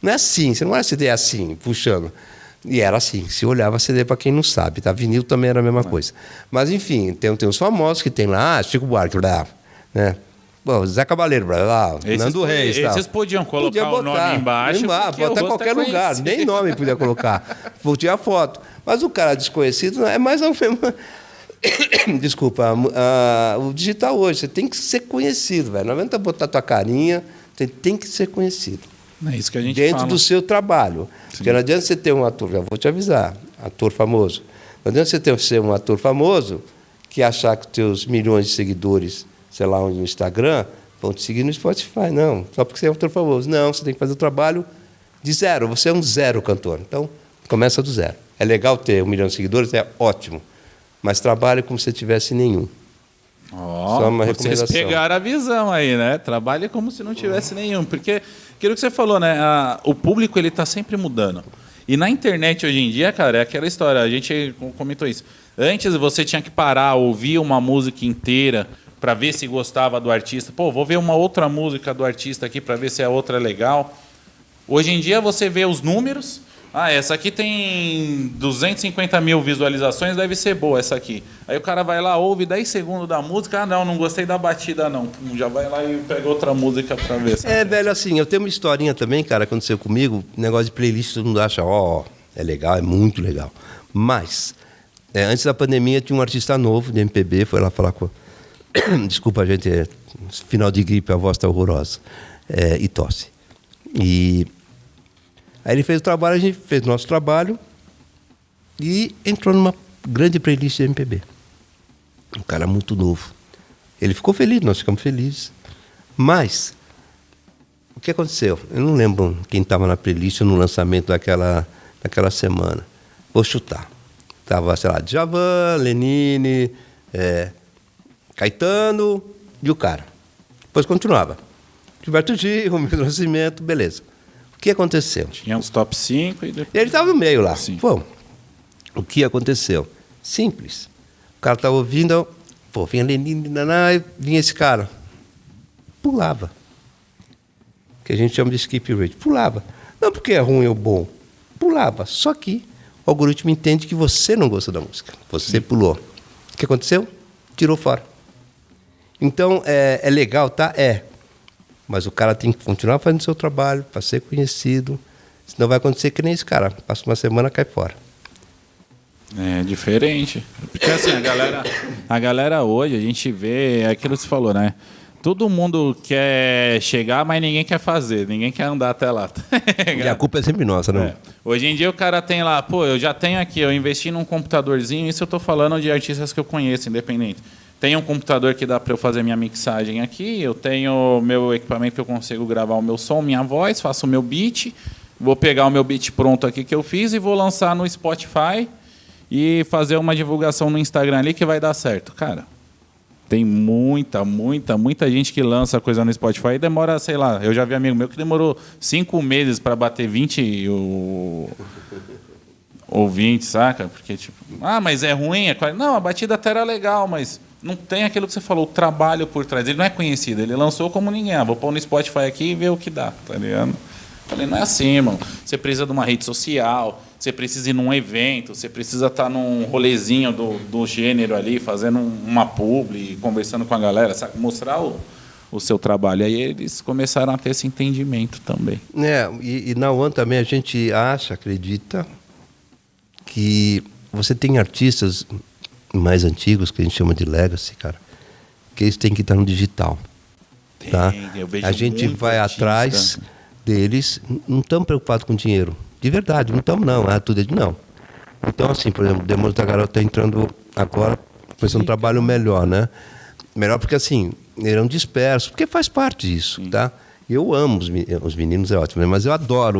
Não é assim, você não olha CD assim, puxando. E era assim, se olhava CD para quem não sabe, tá? Vinil também era a mesma coisa. Mas, enfim, tem os famosos que tem lá, Chico Buarque, né? Bom, Zé Cabaleiro, Nando Reis. Vocês podiam colocar o nome embaixo. Botar em qualquer lugar, nem nome podia colocar. Tinha foto. Mas o cara desconhecido é mais ou menos. Desculpa, o digital hoje, você tem que ser conhecido, velho. Não adianta botar tua carinha, você tem que ser conhecido. É isso que a gente dentro fala. do seu trabalho. Sim. Porque não adianta você ter um ator, já vou te avisar, ator famoso. Não adianta você ser um ator famoso que achar que os teus milhões de seguidores, sei lá, no Instagram, vão te seguir no Spotify. Não, só porque você é um ator famoso. Não, você tem que fazer o trabalho de zero. Você é um zero cantor. Então, começa do zero. É legal ter 1 milhão de seguidores, é ótimo. Mas trabalhe como se tivesse nenhum. Só uma recomendação. Vocês pegaram a visão aí, né? Trabalhe como se não tivesse nenhum. Porque, aquilo que você falou, né? O público ele está sempre mudando. E na internet hoje em dia, cara, é aquela história. A gente comentou isso. Antes você tinha que parar, ouvir uma música inteira para ver se gostava do artista. Vou ver uma outra música do artista aqui para ver se a outra é legal. Hoje em dia você vê os números. Essa aqui tem 250 mil visualizações, deve ser boa essa aqui. Aí o cara vai lá, ouve 10 segundos da música. Não gostei da batida, não. Já vai lá e pega outra música para ver. Velho, assim, eu tenho uma historinha também, cara, aconteceu comigo. Negócio de playlist, todo mundo acha, é legal, é muito legal. Mas, antes da pandemia, tinha um artista novo de MPB, foi lá falar com... Desculpa, gente, final de gripe, a voz está horrorosa. E tosse. Aí ele fez o trabalho, a gente fez o nosso trabalho e entrou numa grande playlist de MPB. Um cara muito novo. Ele ficou feliz, nós ficamos felizes. Mas, o que aconteceu? Eu não lembro quem estava na playlist no lançamento daquela semana. Vou chutar. Tava, sei lá, Djavan, Lenine, Caetano e o cara. Depois continuava. Gilberto Gil, Milton Nascimento, beleza. O que aconteceu? Tinha uns top 5 e depois... Ele estava no meio lá. Sim. Pô, o que aconteceu? Simples. O cara estava ouvindo, pô, vinha Lenine, naná, e vinha esse cara. Pulava. Que a gente chama de skip rate. Pulava. Não porque é ruim ou bom. Pulava. Só que o algoritmo entende que você não gostou da música. Você pulou. O que aconteceu? Tirou fora. Então, é legal, tá? Mas o cara tem que continuar fazendo o seu trabalho para ser conhecido. Senão vai acontecer que nem esse cara. Passa uma semana, cai fora. É diferente. Porque assim, a galera hoje, a gente vê, é aquilo que você falou, né? Todo mundo quer chegar, mas ninguém quer fazer, ninguém quer andar até lá. E a culpa é sempre nossa, né? Hoje em dia o cara tem lá, pô, eu já tenho aqui, eu investi num computadorzinho, isso eu tô falando de artistas que eu conheço, independente. Tenho um computador que dá para eu fazer minha mixagem aqui, eu tenho meu equipamento que eu consigo gravar o meu som, minha voz, faço o meu beat, vou pegar o meu beat pronto aqui que eu fiz e vou lançar no Spotify e fazer uma divulgação no Instagram ali que vai dar certo. Cara, tem muita gente que lança coisa no Spotify e demora, sei lá, eu já vi amigo meu que demorou 5 meses para bater 20 ouvintes, saca? Porque tipo, mas é ruim, não, a batida até era legal, mas não tem aquilo que você falou, o trabalho por trás. Ele não é conhecido, ele lançou como ninguém. Vou pôr no Spotify aqui e ver o que dá, tá ligado? Falei, não é assim, mano. Você precisa de uma rede social, você precisa ir num evento, você precisa estar num rolezinho do gênero ali, fazendo uma publi, conversando com a galera, sabe? Mostrar o seu trabalho. Aí eles começaram a ter esse entendimento também. E na One também a gente acredita que você tem artistas mais antigos, que a gente chama de legacy, cara, que eles têm que estar no digital. Tá? A gente vai atrás deles, não estamos preocupados com dinheiro. De verdade, não estamos não. Tudo não. Então, assim, por exemplo, o Demônios da Garoa está entrando agora, fazendo um trabalho melhor, né? Melhor porque, assim, eram dispersos, porque faz parte disso, tá? Eu amo os meninos, é ótimo, mas eu adoro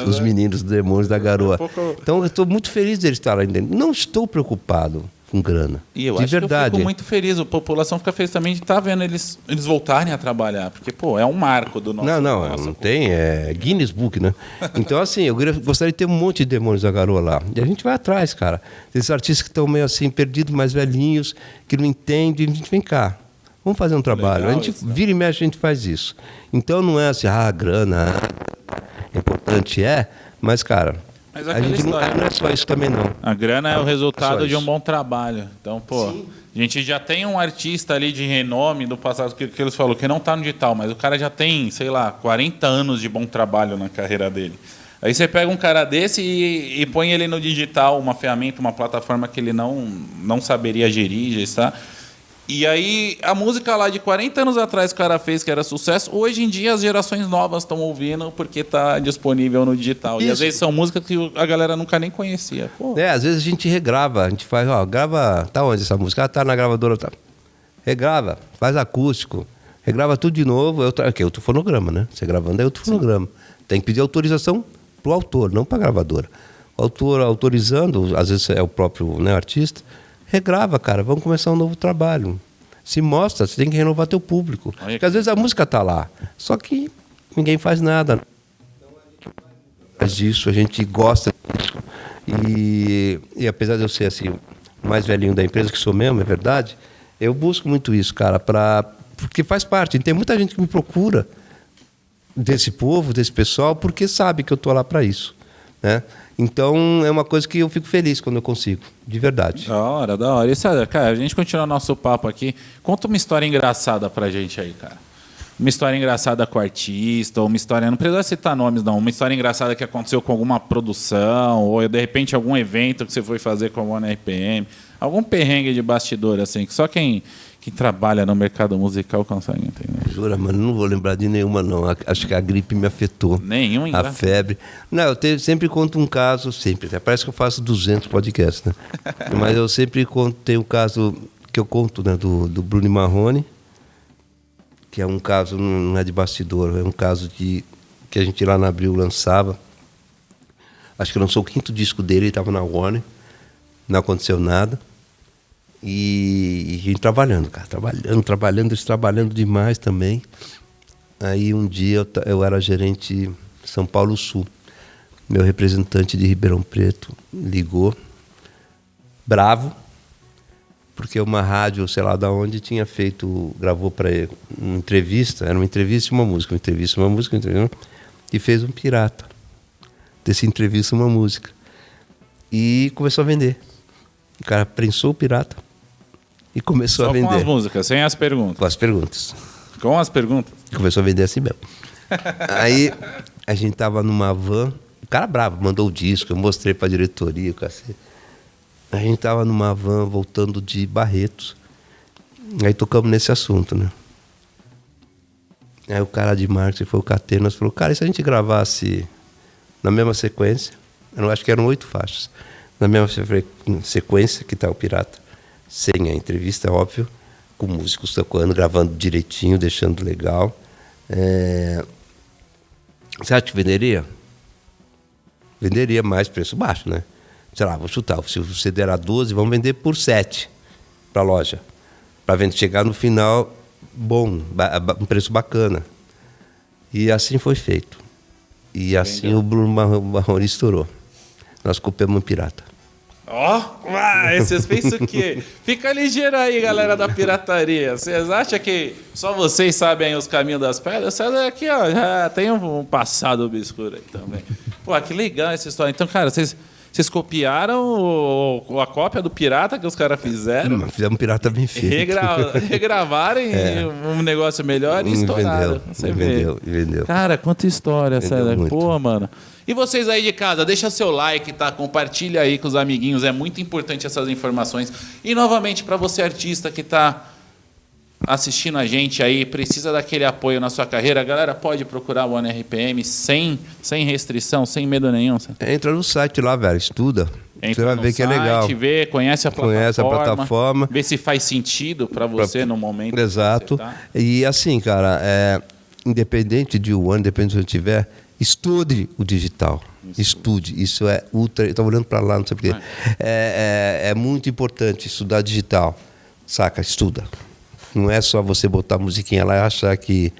os meninos do Demônios da Garoa. Então, eu estou muito feliz deles estarem dentro. Não estou preocupado com grana. E eu de acho verdade. que eu fico muito feliz. A população fica feliz também de estar vendo eles voltarem a trabalhar. Porque, pô, é um marco do nosso... Não tem. É Guinness Book, né? Então, assim, eu gostaria de ter um monte de Demônios da Garoa lá. E a gente vai atrás, cara. Esses artistas que estão meio assim, perdidos, mais velhinhos, que não entendem. A gente vem cá. Vamos fazer um trabalho. Legal, a gente vira e mexe, a gente faz isso. Então, não é assim, grana, importante mas, cara... Mas a gente não é só isso também, não. A grana é o resultado de um bom trabalho. Então, pô, a gente já tem um artista ali de renome do passado, que eles falaram, que não está no digital, mas o cara já tem, sei lá, 40 anos de bom trabalho na carreira dele. Aí você pega um cara desse e põe ele no digital, uma ferramenta, uma plataforma que ele não saberia gerir, está. E aí, a música lá de 40 anos atrás que o cara fez, que era sucesso, hoje em dia as gerações novas estão ouvindo porque está disponível no digital. Isso. E às vezes são músicas que a galera nunca nem conhecia. Pô. Às vezes a gente regrava, a gente faz, grava, tá onde essa música? Tá na gravadora, tá. Regrava, faz acústico, regrava tudo de novo, é outro fonograma, né? Você gravando é outro fonograma. Tem que pedir autorização pro autor, não pra gravadora. O autor autorizando, às vezes é o próprio, né, artista, regrava, cara, vamos começar um novo trabalho. Se mostra, você tem que renovar teu público. Porque às vezes a música tá lá, só que ninguém faz nada. Faz disso, a gente gosta disso. E apesar de eu ser assim, o mais velhinho da empresa, que sou mesmo, é verdade, eu busco muito isso, cara, porque faz parte. Tem muita gente que me procura desse povo, desse pessoal, porque sabe que eu tô lá para isso, né? Então, é uma coisa que eu fico feliz quando eu consigo, de verdade. Da hora. E, César, cara, a gente continua nosso papo aqui. Conta uma história engraçada pra gente aí, cara. Uma história engraçada com o artista, ou uma história... Não precisa citar nomes, não. Uma história engraçada que aconteceu com alguma produção, ou, de repente, algum evento que você foi fazer com a One RPM. Algum perrengue de bastidor, assim, que só quem trabalha no mercado musical consegue entender. Jura, mano, não vou lembrar de nenhuma, não. Acho que a gripe me afetou. Nenhum, a febre. Não, eu sempre conto um caso, sempre. Parece que eu faço 200 podcasts, né? Mas eu sempre conto, tem um caso que eu conto, né, do Bruno Marrone, que é um caso, não é de bastidor, é um caso que a gente lá na Abril lançava. Acho que lançou o 5º disco dele, ele estava na Warner. Não aconteceu nada. E a gente trabalhando, cara. Trabalhando demais também. Aí um dia eu era gerente São Paulo Sul. Meu representante de Ribeirão Preto ligou, bravo, porque uma rádio, sei lá de onde, gravou para ele uma entrevista, era uma entrevista e uma música, e fez um pirata dessa entrevista uma música. E começou a vender. O cara prensou o pirata e começou a vender. Com as músicas, sem as perguntas. Com as perguntas. Com as perguntas. Começou a vender assim mesmo. Aí a gente tava numa van, o cara bravo, mandou o disco, eu mostrei pra diretoria, o cacete. A gente tava numa van voltando de Barretos. Aí tocamos nesse assunto, né? Aí o cara de marketing foi o Catenas, falou, cara, e se a gente gravasse na mesma sequência? Eu acho que eram 8 faixas. Na mesma sequência que tá o Pirata. Sem a entrevista, óbvio. Com músicos tocando, gravando direitinho, deixando legal. Você acha que venderia? Venderia mais preço baixo, né? Sei lá, vou chutar. Se o CD era 12, vamos vender por 7 para a loja. Para chegar no final, bom, um preço bacana. E assim foi feito. E assim o Bruno Marrone estourou. Nós copiamos um pirata. Vocês pensam o quê? Fica ligeiro aí, galera da pirataria. Vocês acham que só vocês sabem os caminhos das pedras? César aqui, ó, já tem um passado obscuro aí também. Pô, que legal essa história. Então, cara, vocês copiaram a cópia do pirata que os caras fizeram? Fizemos um pirata bem feito. Regravaram um negócio melhor e estouraram. Vendeu. Cara, quanta história, César. Muito. Pô, mano. E vocês aí de casa, deixa seu like, tá? Compartilha aí com os amiguinhos, é muito importante essas informações. E novamente, para você artista que tá assistindo a gente aí, precisa daquele apoio na sua carreira, a galera pode procurar o OneRPM sem restrição, sem medo nenhum. Entra no site lá, velho, estuda. Você vai ver que é legal. Conhece a plataforma. Vê se faz sentido para você no momento. Exato. Que você tá. E assim, cara, independente de One, independente de onde tiver, estude o digital. Estude. Isso é ultra... Eu estava olhando para lá, não sei porquê. É muito importante estudar digital. Saca? Estuda. Não é só você botar a musiquinha lá e achar que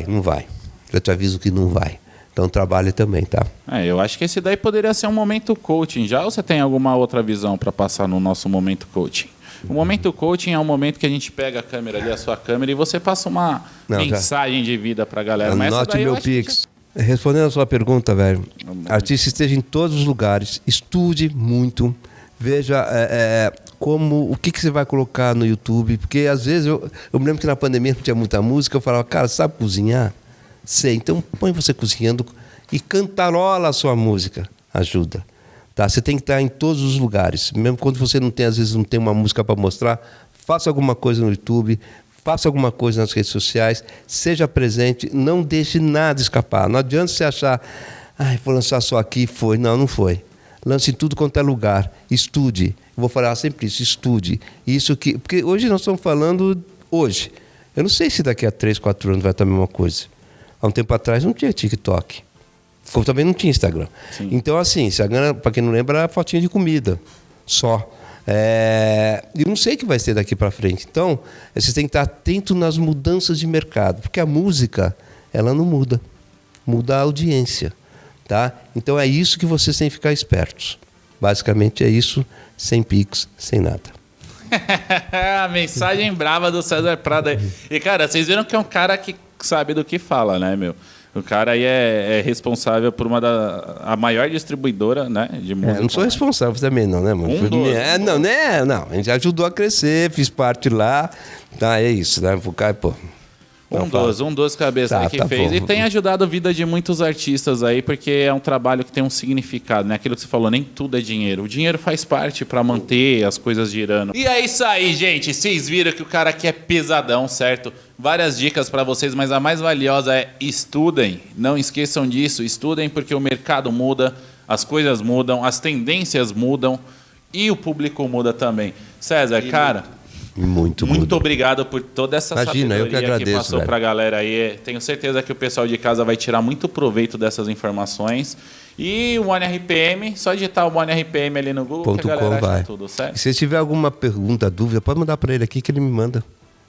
não vai. Eu te aviso que não vai. Então trabalhe também, tá? Eu acho que esse daí poderia ser um momento coaching já, ou você tem alguma outra visão para passar no nosso momento coaching? O momento coaching é um momento que a gente pega a câmera ali, a sua câmera, e você passa uma mensagem de vida para a galera. Anote meu Pix. Respondendo a sua pergunta, velho, artista esteja em todos os lugares, estude muito, veja o que você vai colocar no YouTube, porque às vezes eu me lembro que na pandemia não tinha muita música, eu falava, cara, sabe cozinhar? Sei, então põe você cozinhando e cantarola a sua música, ajuda. Tá? Você tem que estar em todos os lugares, mesmo quando você às vezes não tem uma música para mostrar, faça alguma coisa no YouTube, faça alguma coisa nas redes sociais, seja presente, não deixe nada escapar. Não adianta você achar, vou lançar só aqui, não foi. Lance em tudo quanto é lugar, estude. Eu vou falar sempre isso, estude. Porque hoje nós estamos falando hoje. Eu não sei se daqui a 3, 4 anos vai estar a mesma coisa. Há um tempo atrás não tinha TikTok. Como também não tinha Instagram. Sim. Então, assim, Instagram, para quem não lembra, era fotinha de comida. Só. Eu não sei o que vai ser daqui para frente. Então, vocês têm que estar atento nas mudanças de mercado. Porque a música, ela não muda. Muda a audiência. Tá? Então, é isso que vocês têm que ficar espertos. Basicamente é isso, sem Pix, sem nada. A mensagem brava do César Prado aí. E, cara, vocês viram que é um cara que sabe do que fala, né, meu? O cara aí é responsável por a maior distribuidora, né, de música. Não sou responsável também, não, né, mano? Não. A gente ajudou a crescer, fiz parte lá. Tá, é isso, né? O cara, pô. Um dos cabeças aí que fez. Bom. E tem ajudado a vida de muitos artistas aí, porque é um trabalho que tem um significado, né? Aquilo que você falou, nem tudo é dinheiro. O dinheiro faz parte para manter as coisas girando. E é isso aí, gente. Vocês viram que o cara aqui é pesadão, certo? Várias dicas para vocês, mas a mais valiosa é estudem. Não esqueçam disso. Estudem porque o mercado muda, as coisas mudam, as tendências mudam e o público muda também. César, cara... Muito obrigado por toda essa sabedoria que passou para a galera aí. Tenho certeza que o pessoal de casa vai tirar muito proveito dessas informações. E o One RPM, só digitar o One RPM ali no Google que a galera acha tudo, certo? E se tiver alguma pergunta, dúvida, pode mandar para ele aqui que ele me manda.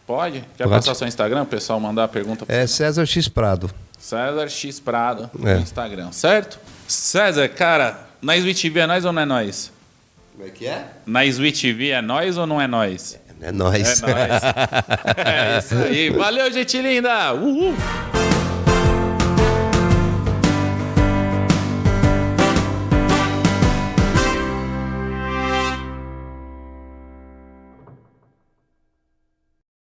Pode? Quer passar seu Instagram, o pessoal mandar a pergunta? César X Prado. César X Prado no Instagram, certo? César, cara, na Sweet TV é nós ou não é nós? Como é que é? Na Sweet TV é nós ou não é nós? É nós. É nós. É isso aí. Valeu, gente linda! Uhul!